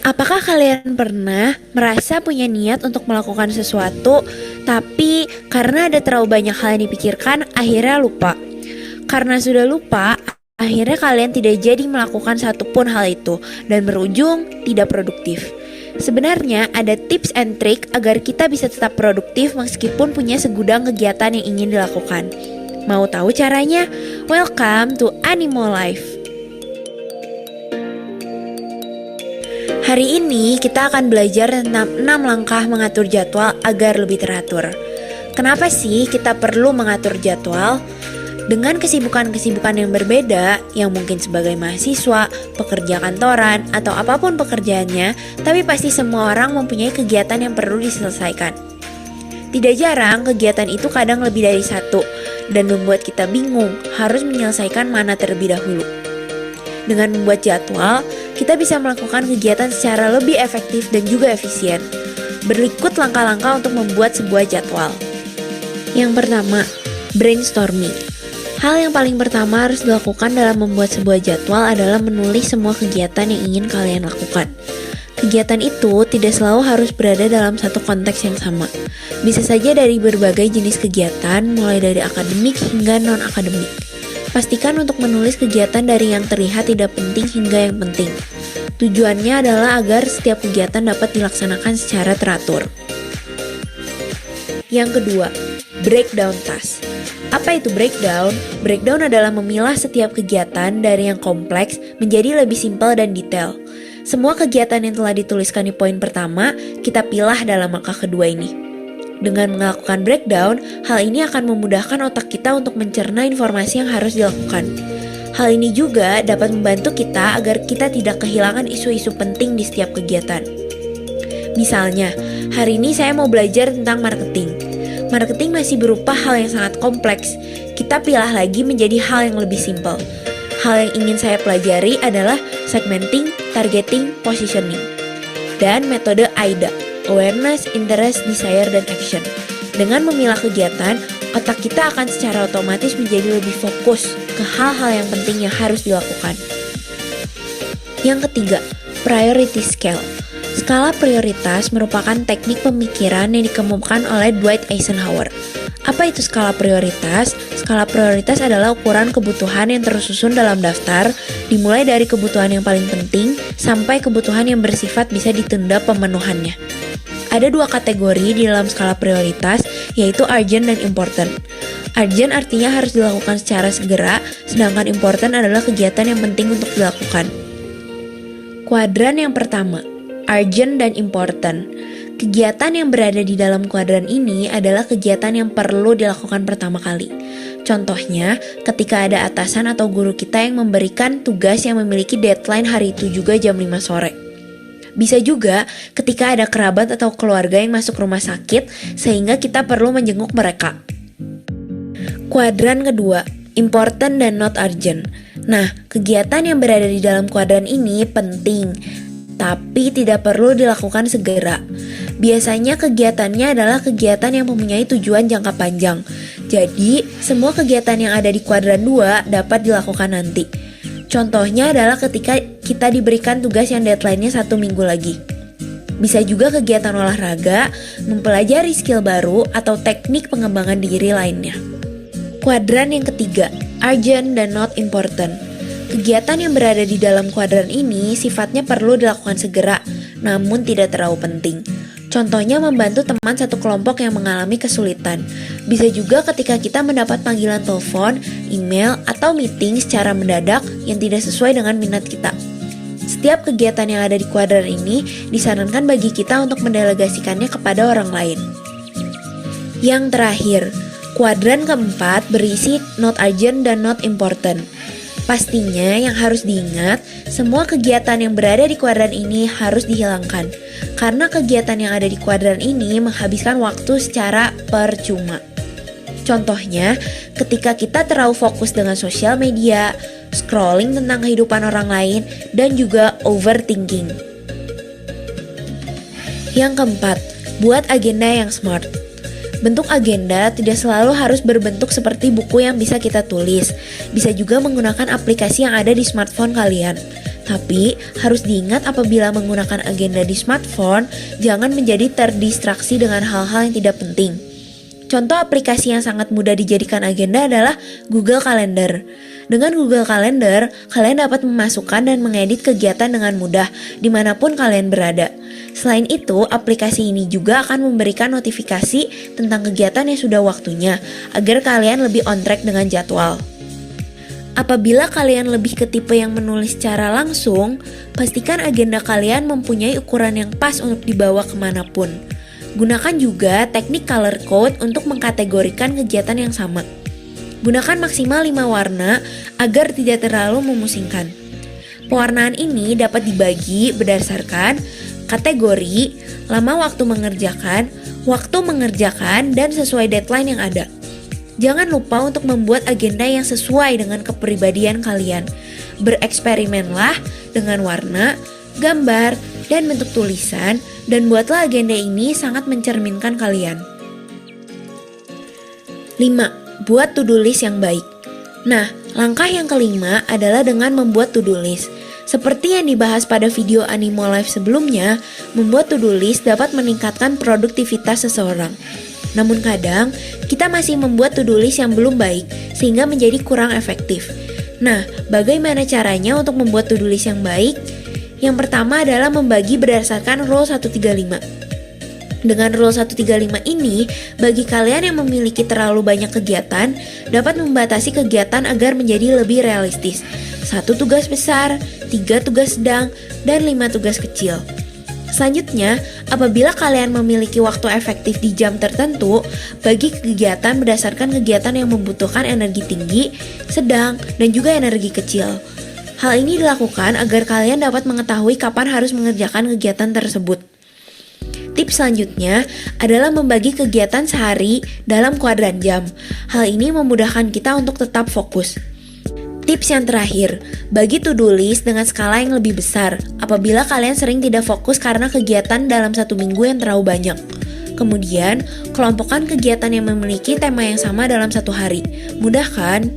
Apakah kalian pernah merasa punya niat untuk melakukan sesuatu, tapi karena ada terlalu banyak hal yang dipikirkan, akhirnya lupa? Karena sudah lupa, akhirnya kalian tidak jadi melakukan satupun hal itu, dan berujung tidak produktif. Sebenarnya ada tips and trick agar kita bisa tetap produktif meskipun punya segudang kegiatan yang ingin dilakukan. Mau tahu caranya? Welcome to Animo Life. Hari ini kita akan belajar tentang 6 langkah mengatur jadwal agar lebih teratur. Kenapa sih kita perlu mengatur jadwal? Dengan kesibukan-kesibukan yang berbeda, yang mungkin sebagai mahasiswa, pekerja kantoran, atau apapun pekerjaannya, tapi pasti semua orang mempunyai kegiatan yang perlu diselesaikan. Tidak jarang kegiatan itu kadang lebih dari satu, dan membuat kita bingung harus menyelesaikan mana terlebih dahulu. Dengan membuat jadwal, kita bisa melakukan kegiatan secara lebih efektif dan juga efisien. Berikut langkah-langkah untuk membuat sebuah jadwal. Yang pertama, brainstorming. Hal yang paling pertama harus dilakukan dalam membuat sebuah jadwal adalah menulis semua kegiatan yang ingin kalian lakukan. Kegiatan itu tidak selalu harus berada dalam satu konteks yang sama. Bisa saja dari berbagai jenis kegiatan, mulai dari akademik hingga non-akademik. Pastikan untuk menulis kegiatan dari yang terlihat tidak penting hingga yang penting. Tujuannya adalah agar setiap kegiatan dapat dilaksanakan secara teratur. Yang kedua, breakdown task. Apa itu breakdown? Breakdown adalah memilah setiap kegiatan dari yang kompleks menjadi lebih simpel dan detail. Semua kegiatan yang telah dituliskan di poin pertama, kita pilah dalam langkah kedua ini. Dengan melakukan breakdown, hal ini akan memudahkan otak kita untuk mencerna informasi yang harus dilakukan. Hal ini juga dapat membantu kita agar kita tidak kehilangan isu-isu penting di setiap kegiatan. Misalnya, hari ini saya mau belajar tentang marketing. Marketing masih berupa hal yang sangat kompleks. Kita pilah lagi menjadi hal yang lebih simpel. Hal yang ingin saya pelajari adalah segmenting, targeting, positioning, dan metode AIDA. Awareness, Interest, Desire, dan Action. Dengan memilah kegiatan, otak kita akan secara otomatis menjadi lebih fokus ke hal-hal yang penting yang harus dilakukan. Yang ketiga, priority scale. Skala prioritas merupakan teknik pemikiran yang dikemukakan oleh Dwight Eisenhower. Apa itu skala prioritas? Skala prioritas adalah ukuran kebutuhan yang tersusun dalam daftar, dimulai dari kebutuhan yang paling penting sampai kebutuhan yang bersifat bisa ditunda pemenuhannya. Ada dua kategori di dalam skala prioritas, yaitu urgent dan important. Urgent artinya harus dilakukan secara segera, sedangkan important adalah kegiatan yang penting untuk dilakukan. Kuadran yang pertama, urgent dan important. Kegiatan yang berada di dalam kuadran ini adalah kegiatan yang perlu dilakukan pertama kali. Contohnya, ketika ada atasan atau guru kita yang memberikan tugas yang memiliki deadline hari itu juga jam 5 sore. Bisa juga ketika ada kerabat atau keluarga yang masuk rumah sakit sehingga kita perlu menjenguk mereka. Kuadran kedua, important dan not urgent. Nah, kegiatan yang berada di dalam kuadran ini penting, tapi tidak perlu dilakukan segera. Biasanya kegiatannya adalah kegiatan yang mempunyai tujuan jangka panjang. Jadi, semua kegiatan yang ada di kuadran 2 dapat dilakukan nanti. Contohnya adalah ketika kita diberikan tugas yang deadline-nya 1 minggu lagi. Bisa juga kegiatan olahraga, mempelajari skill baru, atau teknik pengembangan diri lainnya. Kuadran yang ketiga, urgent dan not important. Kegiatan yang berada di dalam kuadran ini sifatnya perlu dilakukan segera, namun tidak terlalu penting. Contohnya membantu teman satu kelompok yang mengalami kesulitan. Bisa juga ketika kita mendapat panggilan telepon, email, atau meeting secara mendadak yang tidak sesuai dengan minat kita. Setiap kegiatan yang ada di kuadran ini disarankan bagi kita untuk mendelegasikannya kepada orang lain. Yang terakhir, kuadran keempat berisi not urgent dan not important. Pastinya yang harus diingat, semua kegiatan yang berada di kuadran ini harus dihilangkan. Karena kegiatan yang ada di kuadran ini menghabiskan waktu secara percuma. Contohnya, ketika kita terlalu fokus dengan sosial media, scrolling tentang kehidupan orang lain, dan juga overthinking. Yang keempat, buat agenda yang smart. Bentuk agenda tidak selalu harus berbentuk seperti buku yang bisa kita tulis. Bisa juga menggunakan aplikasi yang ada di smartphone kalian. Tapi harus diingat apabila menggunakan agenda di smartphone, jangan menjadi terdistraksi dengan hal-hal yang tidak penting. Contoh aplikasi yang sangat mudah dijadikan agenda adalah Google Calendar. Dengan Google Calendar, kalian dapat memasukkan dan mengedit kegiatan dengan mudah dimanapun kalian berada. Selain itu, aplikasi ini juga akan memberikan notifikasi tentang kegiatan yang sudah waktunya, agar kalian lebih on track dengan jadwal. Apabila kalian lebih ke tipe yang menulis secara langsung, pastikan agenda kalian mempunyai ukuran yang pas untuk dibawa kemanapun. Gunakan juga teknik color code untuk mengkategorikan kegiatan yang sama. Gunakan maksimal 5 warna agar tidak terlalu memusingkan. Pewarnaan ini dapat dibagi berdasarkan kategori, lama waktu mengerjakan, dan sesuai deadline yang ada. Jangan lupa untuk membuat agenda yang sesuai dengan kepribadian kalian. Bereksperimenlah dengan warna, gambar, dan bentuk tulisan, dan buatlah agenda ini sangat mencerminkan kalian. 5. Buat to-do list yang baik. Nah, langkah yang kelima adalah dengan membuat to-do list. Seperti yang dibahas pada video Animo Live sebelumnya, membuat to-do list dapat meningkatkan produktivitas seseorang. Namun kadang, kita masih membuat to-do list yang belum baik, sehingga menjadi kurang efektif. Nah, bagaimana caranya untuk membuat to-do list yang baik? Yang pertama adalah membagi berdasarkan Rule 135. Dengan Rule 135 ini, bagi kalian yang memiliki terlalu banyak kegiatan, dapat membatasi kegiatan agar menjadi lebih realistis. 1 tugas besar, 3 tugas sedang, dan 5 tugas kecil. Selanjutnya, apabila kalian memiliki waktu efektif di jam tertentu, bagi kegiatan berdasarkan kegiatan yang membutuhkan energi tinggi, sedang, dan juga energi kecil. Hal ini dilakukan agar kalian dapat mengetahui kapan harus mengerjakan kegiatan tersebut. Tips selanjutnya adalah membagi kegiatan sehari dalam kuadran jam. Hal ini memudahkan kita untuk tetap fokus. Tips yang terakhir, bagi to-do list dengan skala yang lebih besar apabila kalian sering tidak fokus karena kegiatan dalam 1 minggu yang terlalu banyak. Kemudian, kelompokkan kegiatan yang memiliki tema yang sama dalam 1 hari. Mudah kan?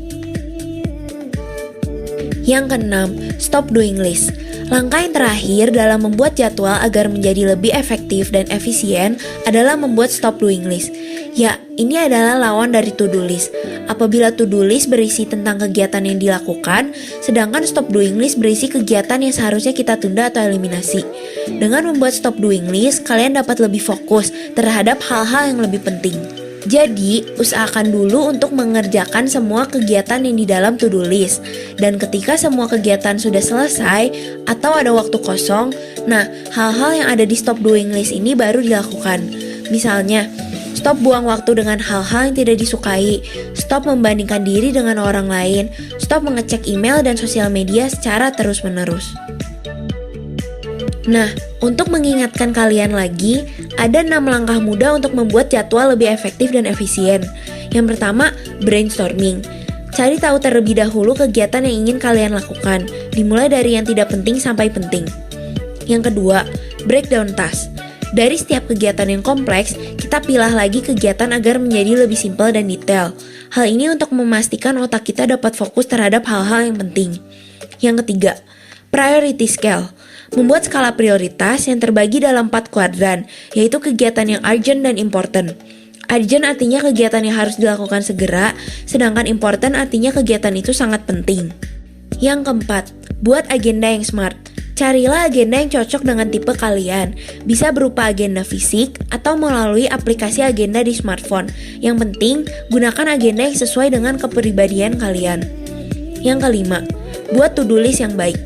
Yang keenam, stop doing list. Langkah yang terakhir dalam membuat jadwal agar menjadi lebih efektif dan efisien adalah membuat stop doing list. Ya, ini adalah lawan dari to-do list. Apabila to-do list berisi tentang kegiatan yang dilakukan, sedangkan stop doing list berisi kegiatan yang seharusnya kita tunda atau eliminasi. Dengan membuat stop doing list, kalian dapat lebih fokus terhadap hal-hal yang lebih penting. Jadi, usahakan dulu untuk mengerjakan semua kegiatan yang di dalam to-do list. Dan ketika semua kegiatan sudah selesai atau ada waktu kosong, nah, hal-hal yang ada di stop doing list ini baru dilakukan. Misalnya, stop buang waktu dengan hal-hal yang tidak disukai, stop membandingkan diri dengan orang lain, stop mengecek email dan sosial media secara terus-menerus. Nah, untuk mengingatkan kalian lagi, ada 6 langkah mudah untuk membuat jadwal lebih efektif dan efisien. Yang pertama, brainstorming. Cari tahu terlebih dahulu kegiatan yang ingin kalian lakukan, dimulai dari yang tidak penting sampai penting. Yang kedua, breakdown task. Dari setiap kegiatan yang kompleks, kita pilah lagi kegiatan agar menjadi lebih simpel dan detail. Hal ini untuk memastikan otak kita dapat fokus terhadap hal-hal yang penting. Yang ketiga, priority scale. Membuat skala prioritas yang terbagi dalam 4 kuadran, yaitu kegiatan yang urgent dan important. Urgent artinya kegiatan yang harus dilakukan segera, sedangkan important artinya kegiatan itu sangat penting. Yang keempat, buat agenda yang smart. Carilah agenda yang cocok dengan tipe kalian. Bisa berupa agenda fisik atau melalui aplikasi agenda di smartphone. Yang penting, gunakan agenda yang sesuai dengan kepribadian kalian. Yang kelima, buat to-do list yang baik.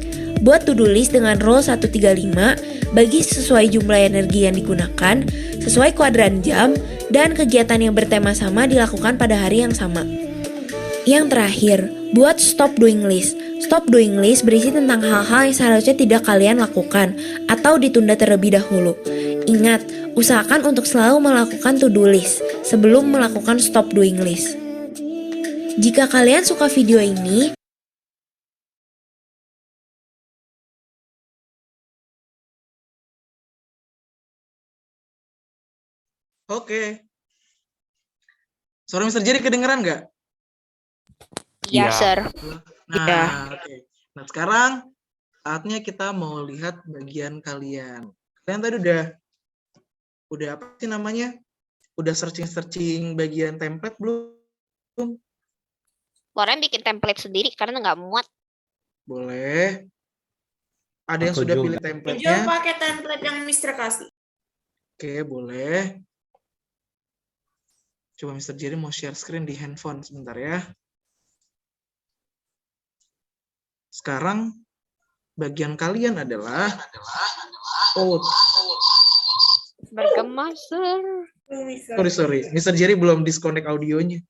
Buat to-do list dengan Rule 135, bagi sesuai jumlah energi yang digunakan, sesuai kuadran jam, dan kegiatan yang bertema sama dilakukan pada hari yang sama. Yang terakhir, buat stop doing list. Stop doing list berisi tentang hal-hal yang seharusnya tidak kalian lakukan atau ditunda terlebih dahulu. Ingat, usahakan untuk selalu melakukan to-do list sebelum melakukan stop doing list. Jika kalian suka video ini, Oke. Suara Mr. Jerry kedengeran nggak? Iya, Iya. sir. Nah, oke. Nah, sekarang saatnya kita mau lihat bagian kalian. Kalian tadi udah apa sih namanya? Udah searching bagian template belum? Orang bikin template sendiri karena nggak muat. Boleh. Ada yang Aku sudah juga. pilih Angel template-nya? pakai template yang Mister kasih. Oke, boleh. Coba Mr. Jerry mau share screen di handphone sebentar ya. Sekarang bagian kalian adalah Bergema, Sir. Sorry. Mr. Jerry belum disconnect audionya.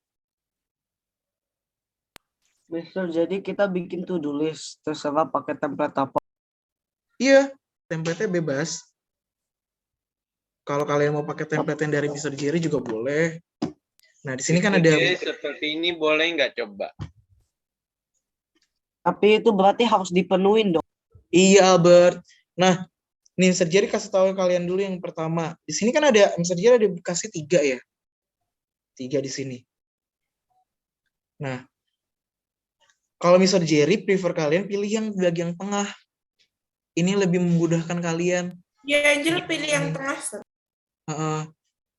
Mister, jadi kita bikin to-do list, terserah pakai template apa. Iya, template-nya bebas. Kalau kalian mau pakai template yang dari Mr. Jerry juga boleh. Nah, di sini kan ada. Jadi seperti ini boleh nggak coba? Tapi itu berarti harus dipenuhin dong. Iya, Albert. Nah, nih Mr. Jerry kasih tahu kalian dulu yang pertama. Di sini kan ada Mr. Jerry ada kasih 3 ya. 3 di sini. Nah, kalau Mr. Jerry prefer kalian pilih yang bagian tengah. Ini lebih memudahkan kalian. Ya, Angel pilih yang tengah, Sir.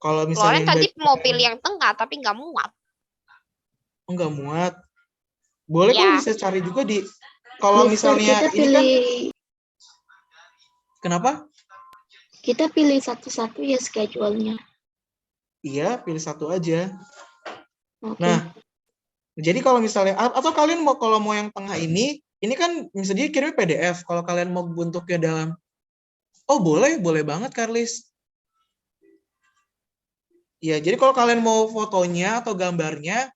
Kalau Loren misalnya tadi mau pilih yang tengah tapi nggak muat. nggak muat, boleh Ya. kok bisa cari juga di. Kalau Mister, misalnya kita ini kan, pilih kenapa? kita pilih satu-satu ya schedule-nya. Iya, pilih satu aja. Oke. Nah, jadi kalau misalnya atau kalian mau kalau mau yang tengah ini kan misalnya kirim PDF. Kalau kalian mau bentuknya dalam, oh boleh banget Carlis. Ya, jadi kalau kalian mau fotonya atau gambarnya,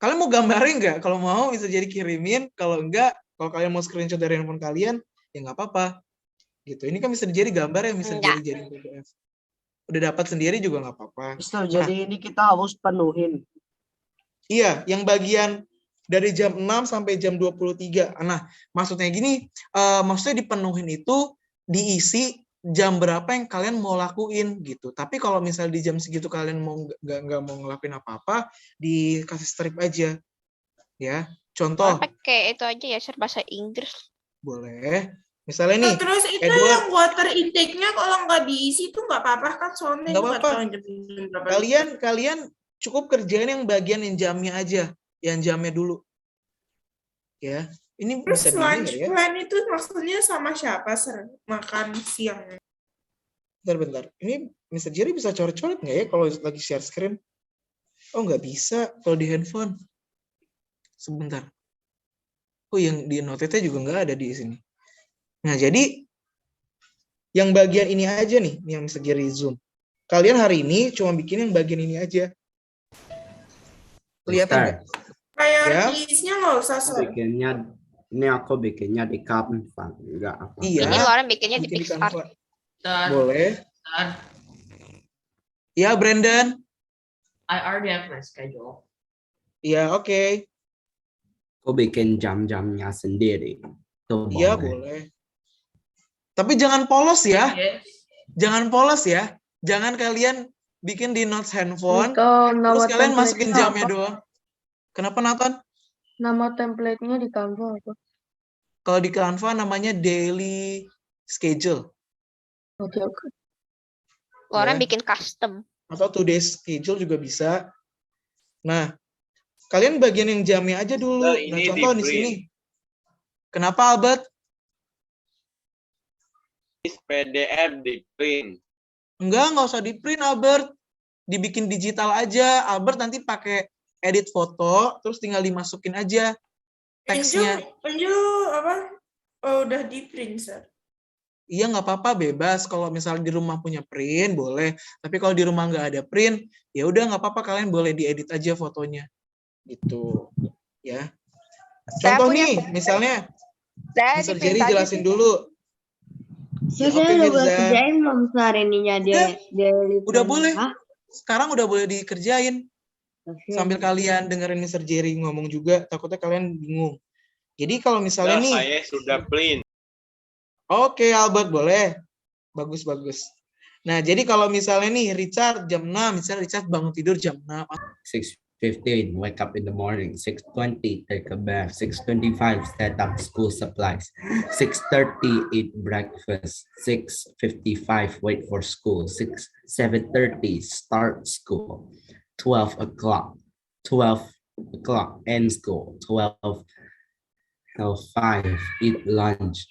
kalian mau gambarnya nggak? Kalau mau bisa jadi kirimin. Kalau enggak, kalau kalian mau screenshot dari handphone kalian, ya nggak apa-apa. Gitu. Ini kan bisa jadi gambar ya, bisa jadi PDF. Udah dapat sendiri juga nggak apa-apa. Mister, jadi ini kita harus penuhin. Iya, yang bagian dari jam 6 sampai jam 23. Nah, maksudnya gini, maksudnya dipenuhin itu diisi jam berapa yang kalian mau lakuin gitu. Tapi kalau misalnya di jam segitu kalian mau nggak mau ngelakuin apa-apa, dikasih strip aja. Ya, contoh. Pakai itu aja ya, Sir, bahasa Inggris. Boleh. Misalnya nih, Terus itu Edward, yang water intake-nya kalau nggak diisi itu nggak apa-apa kan, soalnya nggak nggak apa-apa. tahu jam berapa. Kalian cukup kerjain yang bagian yang jamnya aja, yang jamnya dulu. Ya, ini Terus bisa lunch dilihat ya. plan itu maksudnya sama siapa, Sir? Makan siang. Bentar. Ini Mr. Jerry bisa coret-coret nggak ya kalau lagi share screen? Oh, nggak bisa kalau di handphone. Sebentar. Oh, yang di note-nya juga nggak ada di sini. Nah, jadi yang bagian ini aja nih, yang Mr. Jerry zoom. Kalian hari ini cuma bikin yang bagian ini aja. Kelihatan nggak? Priorities-nya nggak usah, Sir. Ini aku bikinnya di Canva, enggak apa. Iya. Ini Loren bikinnya di Bikin di Pixar. Canva. Boleh. Ya, Brandon. I already have my schedule. Iya, oke. Aku bikin jam-jamnya sendiri. Tuh, Iya, boleh. Tapi jangan polos ya. Yes. Jangan polos ya. Jangan kalian bikin di notes handphone, Itu nama terus kalian masukin template-nya jamnya apa? doang. Kenapa, Nathan? Nama template-nya di Canva apa? Kalau di Canva namanya daily schedule. Oke. Loren Ya. bikin custom. Atau today's schedule juga bisa. Nah, kalian bagian yang jamnya aja dulu. Nah, Nah, ini contoh di di-print. sini. Kenapa, Albert? PDF di print. Nggak usah di print, Albert. Dibikin digital aja. Albert nanti pakai edit foto, terus tinggal dimasukin aja teksnya. Angel apa? Oh, udah di print, Sir. Iya, nggak apa-apa, bebas. Kalau misalnya di rumah punya print, boleh. Tapi kalau di rumah nggak ada print, ya udah nggak apa-apa, kalian boleh diedit aja fotonya. Gitu. Ya. Contoh nih, misalnya, Mr. Jerry jelasin dulu. Saya Oke, udah boleh Mirza. kerjain belum Sar ininya dia Udah boleh. Sekarang udah boleh dikerjain. Sambil kalian dengerin Mr. Jerry ngomong juga, takutnya kalian bingung. Jadi kalau misalnya Nah, nih, saya sudah print. oke, Albert, boleh. Bagus. Nah, jadi kalau misalnya nih, Richard jam 6, misalnya Richard bangun tidur jam 6. 6 6:15, wake up in the morning. 6:20, take a bath. 6:25, set up school supplies. 6:30, eat breakfast. 6:55, wait for school. 7:30, start school. 12 o'clock. 12 o'clock, end school. 12:05, eat lunch.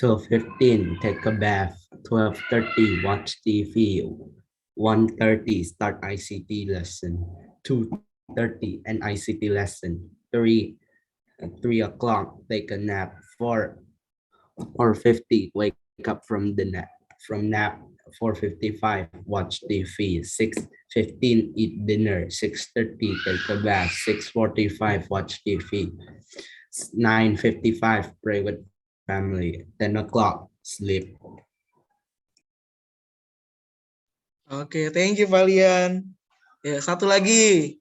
12:15, take a bath. 12:30, watch TV. 1:30, start ICT lesson. 2:30, an ICT lesson. 3 o'clock, take a nap. 4:50, wake up from the nap. 4:55, watch TV. 6:15, eat dinner. 6:30, take a bath. 6:45, watch TV. 9:55, pray with family. 10 o'clock, sleep. Oke, thank you Valian. Ya, satu lagi.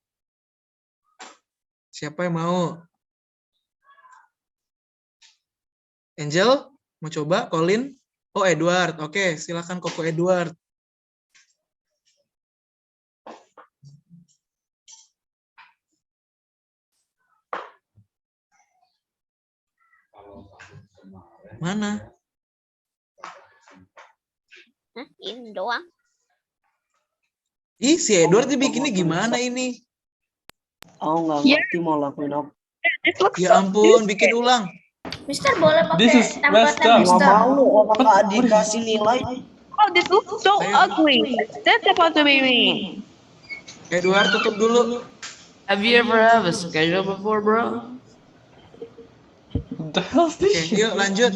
Siapa yang mau? Angel, mau coba? Colin? Oh, Edward. Oke, silakan Koko Edward. Mana? Ini doang. Ih, si Edward dibikinnya gimana ini? Aku nggak ngerti mau lakuin apa. Ya ampun, bikin ulang. Mister boleh This pakai is messed template up. Nggak Mister. mau, orang nggak dikasih nilai. Oh, this looks so ugly. That's supposed to be me. Edward, tutup dulu. Have you ever have a schedule before, bro? What the hell is Oke, this? yuk lanjut.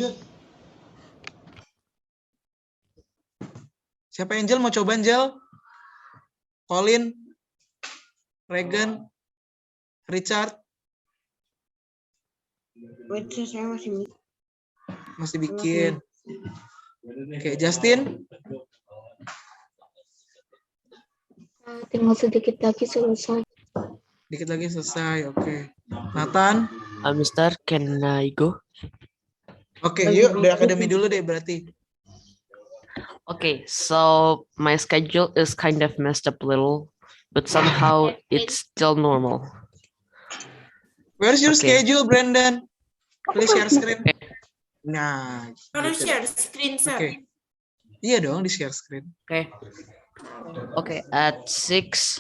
Siapa Angel? Mau coba Angel? Colin? Regan? Richard? Wait, saya masih Masih bikin. Oke, Justin? Tinggal sedikit lagi selesai. Dikit lagi selesai, oke. Nathan? Mister, can I go? Oke, yuk dari akademi dulu deh berarti. Okay, so my schedule is kind of messed up a little, but somehow it's still normal. Where's your Okay. schedule, Brandon? Please share screen. Nah, Harus gitu. share screen, Sir. Oke. Iya dong, di share screen. Okay. Okay, at 6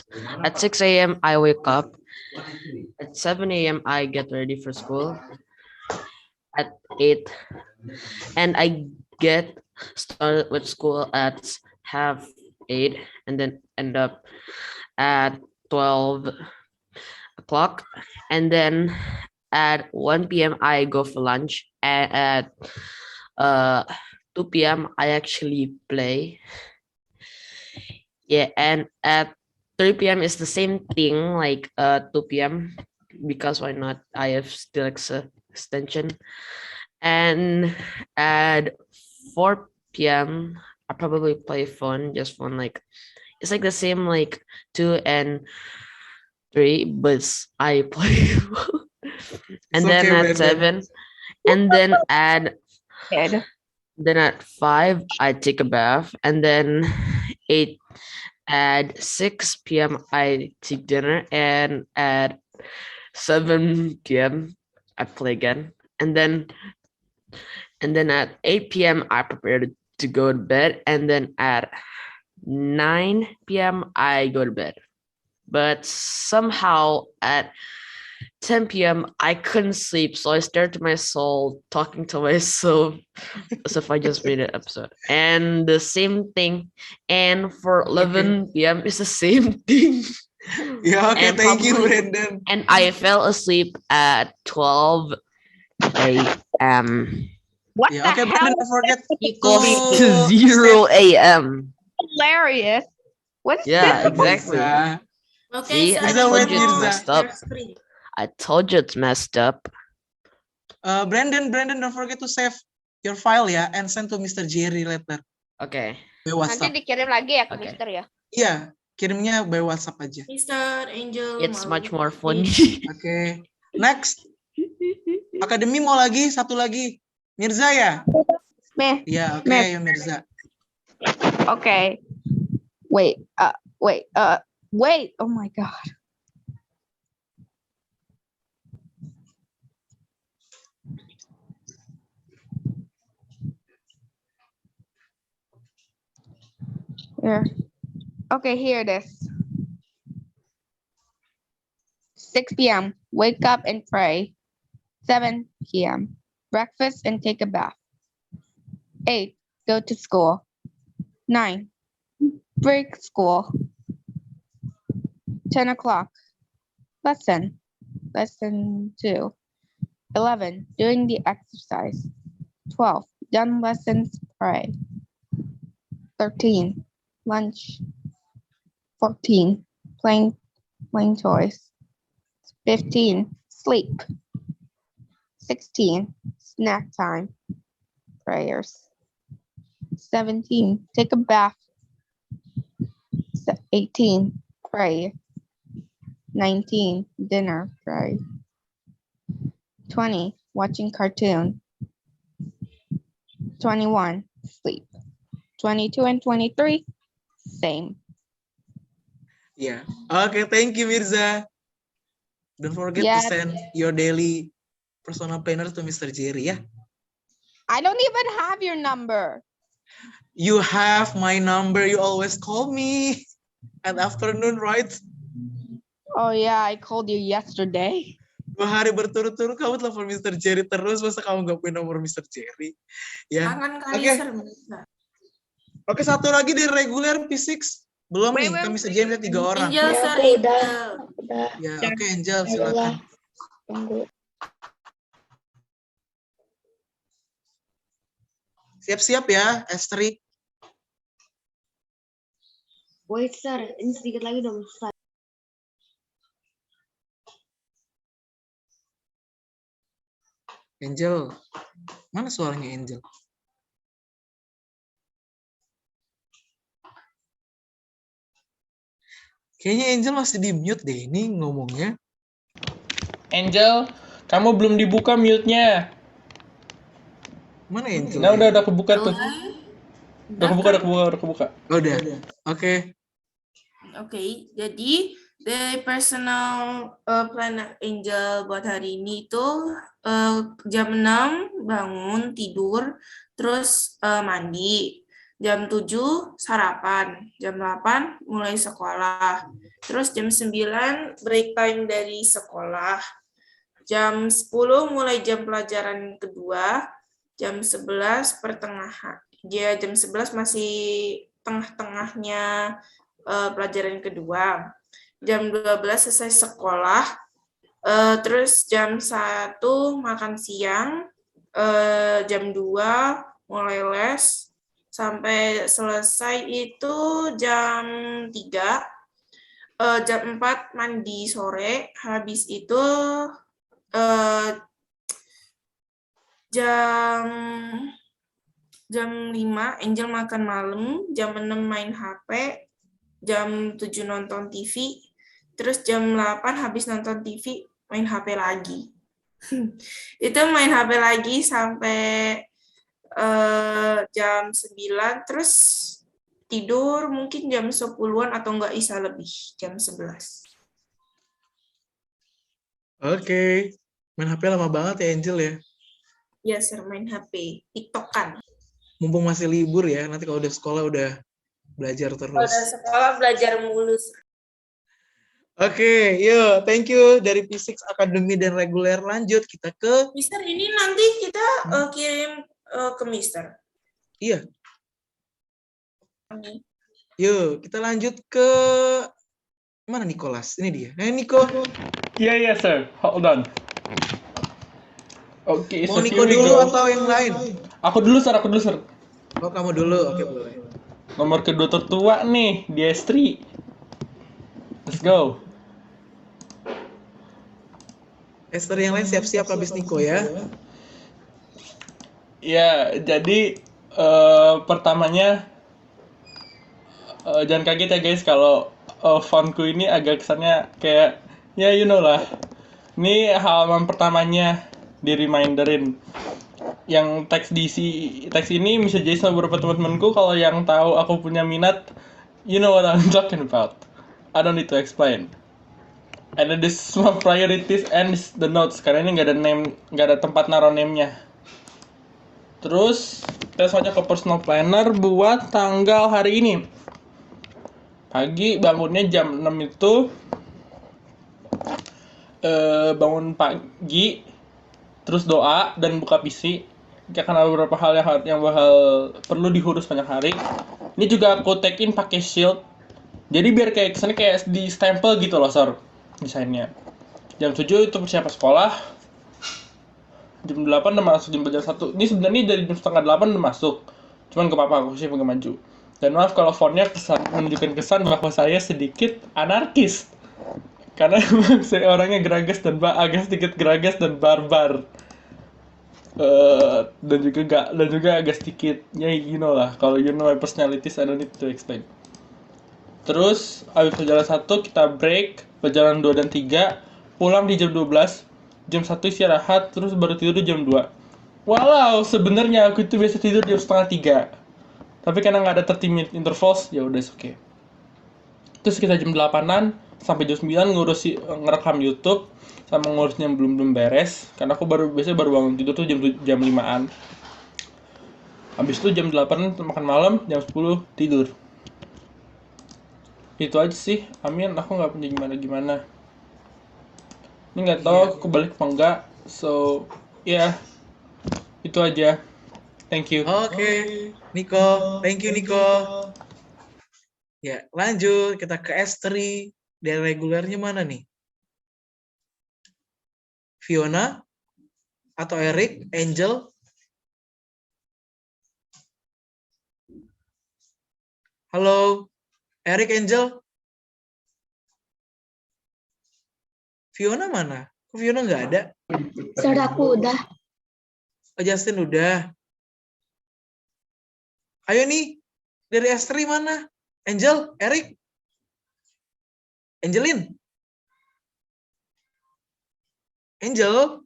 a.m. I wake up. At 7 a.m. I get ready for school. At 8, and I get started with school at 7:30, and then end up at 12 o'clock, and then at 1 p.m. I go for lunch, and at 2 p.m. I actually play. Yeah, and at 3 p.m. is the same thing, like 2 p.m. because why not? I have still extension. And at 4 p.m. I probably play phone, just phone, like it's like the same like 2 and 3, but I play and It's then okay, at Brandon. 7, and then at 5 I take a bath, and then 8 at 6 p.m. I take dinner, and at 7 p.m. I play again, and then at 8 p.m. I prepare to go to bed, and then at 9 p.m. I go to bed. But somehow at 10 p.m. I couldn't sleep, so I stared to my soul, talking to myself as if I just made an episode. And the same thing, and for 11 p.m. it's the same thing. Ya, oke, And thank you, probably- Brandon. And I fell asleep at 12 a.m. What Ya, the oke, hell? Brandon, don't forget equals to to 0 a.m. Hilarious. What's Yeah, this? exactly. Mirza. Oke, See, Sir, I Mirza, told wait, you it's Mirza. messed up. share screen. I told you it's messed up. Brandon, don't forget to save your file ya and send to Mr. Jerry later Okay. by Nanti WhatsApp. dikirim lagi ya ke Oke. Mister ya. Iya, kirimnya by WhatsApp aja. Mister Angel. It's malu. much more funny. Oke. Next. Akademi mau lagi, satu lagi. Mirza ya? Meh. Iya, oke, Meh. ayo Mirza. Okay. Wait. Wait. Oh my God. Here. Okay, here it is. 6 p.m. Wake up and pray. 7 p.m. Breakfast and take a bath. 8. Go to school. 9. Break school. 10 o'clock. Lesson. Lesson 2. 11. Doing the exercise. 12. Done lessons, pray. 13. Lunch. 14. Playing toys. 15. Sleep. 16. Snack time. Prayers. 17. Take a bath. 18. Pray. 19. Dinner. Pray. 20. Watching cartoon. 21. Sleep. 22 and 23. Same. Ya, oke, thank you Mirza. Don't forget to Yes. send your daily personal planner to Mr. Jerry ya. I don't even have your number. You have my number. You always call me at afternoon, right? Oh yeah, I called you yesterday. 2 hari berturut-turut kamu telepon Mr. Jerry terus. Masa kamu nggak punya nomor Mr. Jerry? Ya. Kangen kali Oke. Sir Mirza. Oke, satu lagi dari reguler P6. Belum nih, kami saja bisa 3 orang. Angel, Ya, Sir aku udah. Angel. Ya, oke Angel, Ayolah, silakan. tunggu. Siap-siap ya, Estri. Wait, sir. Ini sedikit lagi udah mau selesai. Angel. Mana suaranya Angel? Kayaknya Angel masih di mute deh ini ngomongnya. Angel, kamu belum dibuka mute-nya. Mana Angel? Nah, udah kebuka tuh. Udah kebuka. Oh, udah. Oke. Oke, jadi dari personal planner Angel buat hari ini itu jam 6 bangun tidur, terus mandi. Jam 7 sarapan, jam 8 mulai sekolah. Terus jam 9 break time dari sekolah. Jam 10 mulai jam pelajaran kedua, jam 11 pertengahan. Dia jam 11 masih tengah-tengahnya pelajaran kedua. Jam 12 selesai sekolah. Terus jam 1 makan siang. Jam 2 mulai les. Sampai selesai itu jam 3. Jam 4 mandi sore. Habis itu jam 5 Angel makan malam, jam 6 main HP, jam 7 nonton TV, terus jam 8 habis nonton TV main HP lagi. Itu main HP lagi sampai jam 9, terus tidur mungkin jam 10-an atau enggak bisa lebih, jam 11. Oke. Main HP lama banget ya Angel ya. Ya, Sir, main HP, TikTok-an. Mumpung masih libur ya, nanti kalau udah sekolah udah belajar terus. Kalau udah sekolah belajar mulus. Oke, yuk, thank you dari P6 Academy dan reguler. Lanjut kita ke Mister, ini nanti kita kirim ke Mister. Iya. Yuk, kita lanjut ke mana Nicholas? Ini dia. Niko. Iya, sir. Hold on. Oke, Mau Niko dulu atau yang lain? Aku dulu, sir. Oh, kamu dulu. Oke, boleh. Nomor kedua tertua nih, di S3. Let's go. Esther yang lain siap-siap habis Niko ya. Ya, jadi pertamanya jangan kaget ya guys kalau fontku ini agak kesannya kayak ya you know lah. Ini halaman pertamanya di reminderin. Yang teks ini bisa jadi sama beberapa teman-temanku kalau yang tahu aku punya minat, you know what I'm talking about. I don't need to explain. Ada this semua priorities and the notes karena ini nggak ada tempat naruh name-nya. Terus kita saja ke personal planner buat tanggal hari ini. Pagi bangunnya jam 6 itu bangun pagi, terus doa dan buka PC. Karena beberapa hal yang bakal perlu diurus banyak hari. Ini juga aku tag in pakai Shield. Jadi biar kayak kesannya kayak di stempel gitu loh, Sor, desainnya. Jam 7 itu persiapan sekolah. Jam 8 udah masuk, jam 1. Ini sebenarnya dari jam setengah 8 udah masuk. Cuman ke papa aku sih pakai maju. Dan maaf kalau fontnya menunjukkan kesan bahwa saya sedikit anarkis. Karena memang saya orangnya geragas dan agak sedikit geragas dan barbar. Dan juga agak sedikit, ya you know lah. Kalau you know my personalities, I don't need to explain. Terus habis perjalanan 1 kita break, perjalanan 2 dan 3, pulang di jam 12, jam 1 istirahat, terus baru tidur di jam 2. Walau sebenarnya aku itu biasa tidur jam setengah 3. Tapi karena nggak ada 30 minute intervals, ya udah oke. Terus kita jam 8-an sampai jam 9 ngerekam YouTube sama ngurusnya belum beres. Karena aku biasanya baru bangun tidur tuh jam 5-an. Habis itu jam 8 makan malam, jam 10 tidur. Itu aja sih. Amin, aku nggak punya gimana. Ini nggak tahu aku balik apa enggak. So, ya. Itu aja. Thank you. Oke, Niko. Thank you, Niko. Ya, lanjut. Kita ke S3. Dan regulernya mana nih? Fiona? Atau Eric? Angel? Halo? Eric, Angel? Fiona mana? Kok Fiona nggak ada? Sir, aku udah. Oh, Justin udah. Ayo nih, dari S3 mana? Angel, Eric? Angelin? Angel?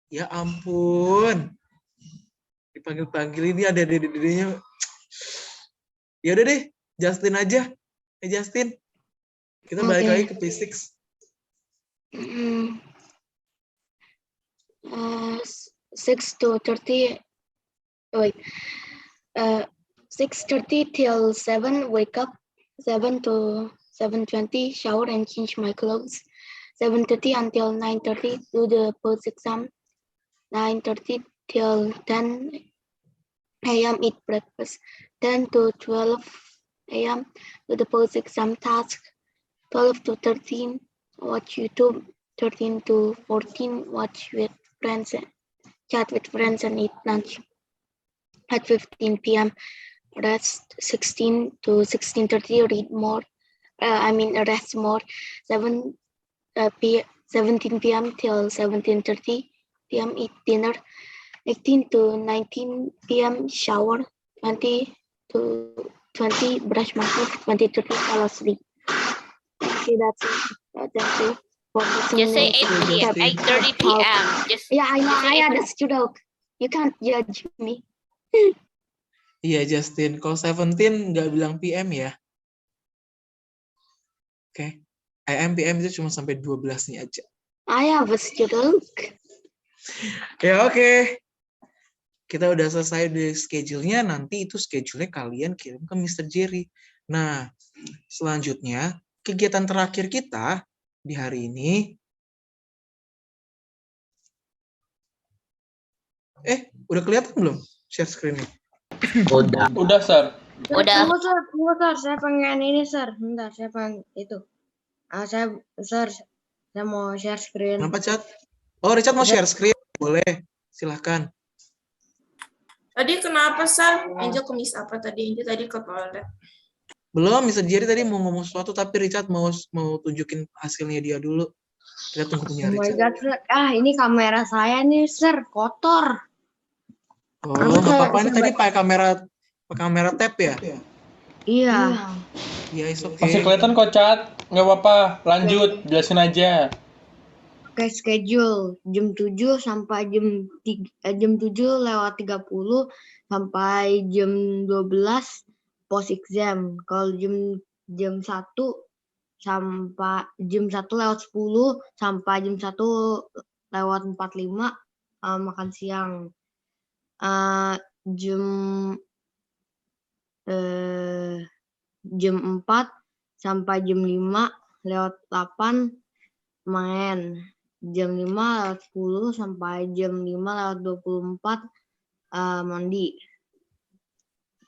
Ya ampun. Dipanggil-panggil ini ada dede-dedenya. Ya udah deh, Justin aja. Justin. Kita balik lagi ke P6. 6 to 30. Wait. 6:30 till 7, wake up. 7 to 7:20, shower and change my clothes. 7:30 until 9:30, do the post exam. 9:30 till 10 a.m., eat breakfast. 10 to 12 a.m., do the post exam task. 12 to 13, watch YouTube. 13 to 14, watch with friends, chat with friends and eat lunch. At 15 p.m., rest. 16 to 16:30, read more. Rest more. 17 p.m. till 17:30 p.m., eat dinner. 18 to 19 p.m., shower. 20 to 20, brush my teeth. 20 to 30, fall asleep. Okay, that's it. Just say 8:30 p.m. Yeah, I know. I understood. You can't judge me. Iya, Justin. Kalau 17 nggak bilang PM ya. Oke. AM, PM itu cuma sampai 12 nih aja. I have a student. Ya, oke. Kita udah selesai di schedule-nya. Nanti itu schedule-nya kalian kirim ke Mr. Jerry. Nah, selanjutnya, kegiatan terakhir kita di hari ini. Udah kelihatan belum share screen-nya? Udah, Sir. Udah. Tunggu, Sir. Saya pengen ini, Sir. Bentar, saya pengen itu. Saya mau share screen. Kenapa, Chat? Oh, Richard mau share screen? Boleh. Silahkan. Tadi kenapa, Sar? Angel kemis apa tadi? Angel tadi ke toilet. Belum, Mr. Jerry tadi mau ngomong sesuatu, tapi Richard mau tunjukin hasilnya dia dulu. Kita tunggu punya Oh my Richard. God, Sir. Ini kamera saya nih, Sir. Kotor. Oh, nggak apa-apa. Ini tadi pakai kamera tab ya? Iya. Iya, is okay. Masih kelihatan kok, Chat. Nggak apa-apa. Lanjut, jelasin aja. Oke, schedule jam 7 sampai jam 7:30 sampai jam 12 post exam. Kalau jam 1 sampai jam 1:10 sampai jam 1:45 makan siang. Jam jam 4 sampai jam 5:08 main. Jam 5:10 sampai jam 5:24 mandi.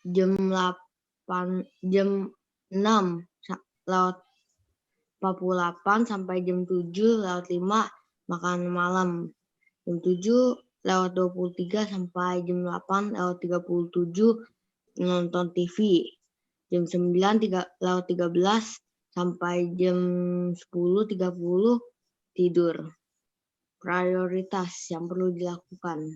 Jam 6:48 sampai jam 7:05 makan malam. Jam 7:23 sampai jam 8:37 nonton TV. Jam 9:13 sampai jam 10:30 tidur. Prioritas yang perlu dilakukan.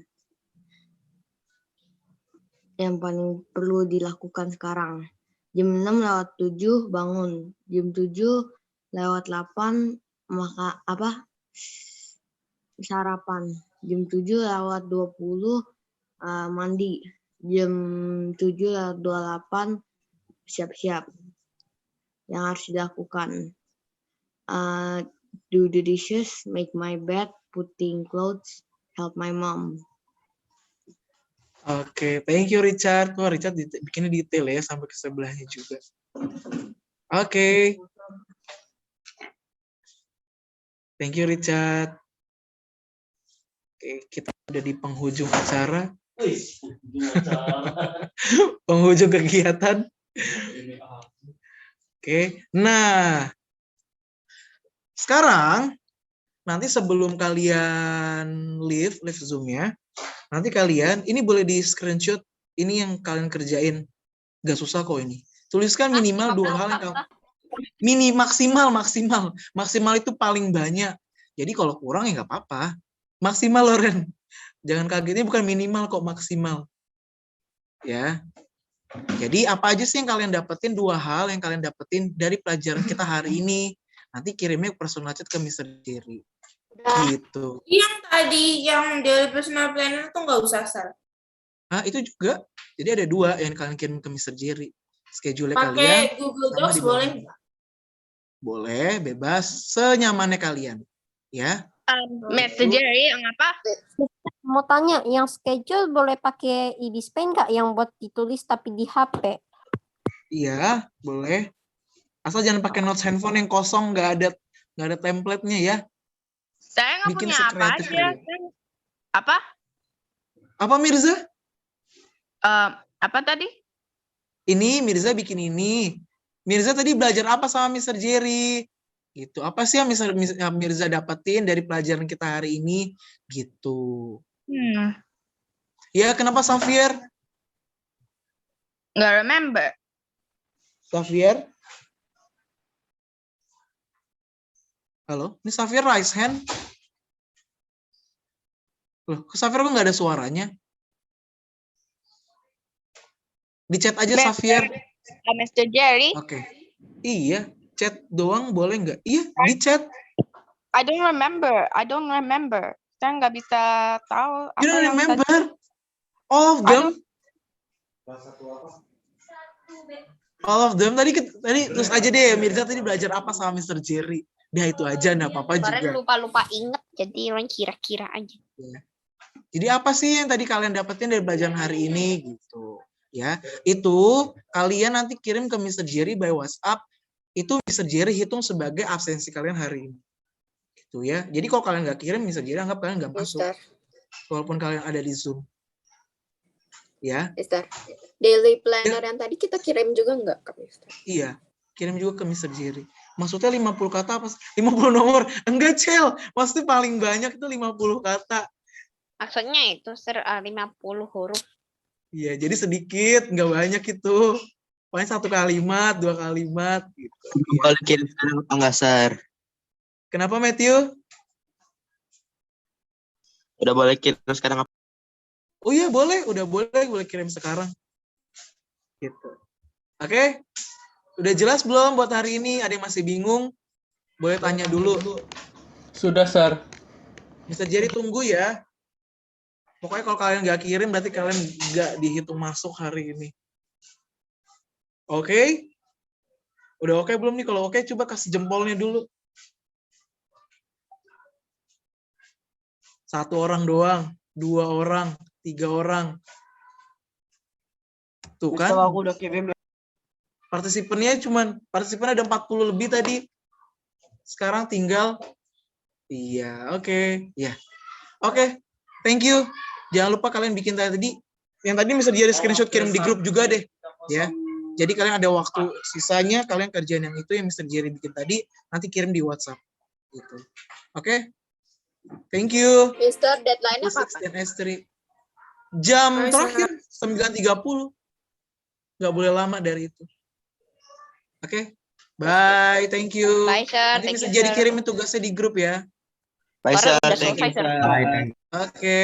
Yang paling perlu dilakukan sekarang. Jam 6:07 bangun. Jam 7:08 sarapan. Jam 7:20 mandi. Jam 7:28 siap-siap. Yang harus dilakukan. Do the dishes, make my bed, putting clothes, help my mom. Oke, thank you Richard. Wah, Richard bikinnya detail ya sampai ke sebelahnya juga. Oke. Thank you Richard. Oke, kita udah di penghujung acara. Penghujung kegiatan. Oke, nah sekarang nanti sebelum kalian leave Zoom-nya, nanti kalian ini boleh di screenshot ini yang kalian kerjain. Gak susah kok ini. Tuliskan minimal 2 hal yang maksimal itu paling banyak. Jadi kalau kurang ya nggak apa-apa. Maksimal Loren. Jangan kaget, ini bukan minimal kok, maksimal. Ya. Jadi apa aja sih yang kalian dapetin, 2 hal yang kalian dapetin dari pelajaran kita hari ini. Nanti kirimnya personal chat ke Mr. Jerry. Gitu. Yang tadi yang dari personal planner tuh nggak usah Sar. Nah, itu juga. Jadi ada 2 yang kalian kirim ke Mr. Jerry. Schedule kalian. Pakai Google Docs boleh nggak? Boleh, bebas, senyamannya kalian. Ya. Mr. Jerry, apa? Mau tanya, yang schedule boleh pakai e-dispen nggak yang buat ditulis tapi di HP? Iya, boleh. Asal jangan pakai notes handphone yang kosong, nggak ada template-nya ya. Saya nggak Bikin punya apa sekreatif aja. kalian. Apa? Apa Mirza? Apa tadi? Ini Mirza bikin ini. Mirza tadi belajar apa sama Mr. Jerry? Gitu. Apa sih yang Mirza dapetin dari pelajaran kita hari ini? Gitu. Ya, kenapa Xavier? Nggak remember. Xavier? Halo? Ini Xavier raise hand. Loh, Xavier kok nggak ada suaranya? Di chat aja Xavier. Mr. Jerry. Oke. Iya, chat doang boleh nggak? Iya, di chat. I don't remember. Saya nggak bisa tahu. You don't remember? Tadi. All of them? All of them. Tadi terus aja deh, Mirza tadi belajar apa sama Mr. Jerry. Dah itu aja, nggak apa-apa juga. Kemarin lupa-lupa inget, jadi orang kira-kira aja. Ya. Jadi apa sih yang tadi kalian dapetin dari pelajaran hari ini gitu? Ya, itu kalian nanti kirim ke Mr. Jerry by WhatsApp. Itu Mr. Jerry hitung sebagai absensi kalian hari ini. Gitu ya. Jadi kalau kalian nggak kirim, Mr. Jerry anggap kalian nggak masuk. Walaupun kalian ada di Zoom. Ya. Mister, daily planner yang tadi kita kirim juga nggak ke Mister? Iya, kirim juga ke Mr. Jerry. Maksudnya 50 kata apa? 50 nomor? Enggak, Cel. Maksudnya paling banyak itu 50 kata. Maksudnya itu 50 huruf. Iya, jadi sedikit, nggak banyak itu. Paling 1 kalimat, 2 kalimat. Gitu. Boleh kirim sekarang apa enggak, Sar? Kenapa, Matthew? Udah boleh kirim sekarang apa? Oh iya, boleh. Udah boleh kirim sekarang. Gitu. Oke? Udah jelas belum buat hari ini? Ada yang masih bingung? Boleh tanya dulu. Sudah, Sar. Mr. Jerry tunggu ya. Pokoknya kalau kalian nggak kirim, berarti kalian nggak dihitung masuk hari ini. Oke? Udah oke belum nih? Kalau oke, coba kasih jempolnya dulu. 1 orang doang, 2 orang, 3 orang. Tuh kan. Kalau aku udah kirim. Partisipannya ada 40 lebih tadi. Sekarang tinggal iya, oke. Ya. Oke. Thank you. Jangan lupa kalian bikin tadi. Yang tadi bisa di screenshot kirim di grup juga deh, ya. Jadi kalian ada waktu sisanya kalian kerjain yang itu yang Mr. Jerry bikin tadi, nanti kirim di WhatsApp gitu. Oke? Thank you. Mister, deadline-nya kapan? S3. Jam terakhir 9.30. Nggak boleh lama dari itu. Oke? Bye, thank you. Bye, sir. Nanti Thank bisa you, jadi sir. kirimin tugasnya di grup ya. Bye, sir. Udah Thank you. selesai, sir. Bye. Oke.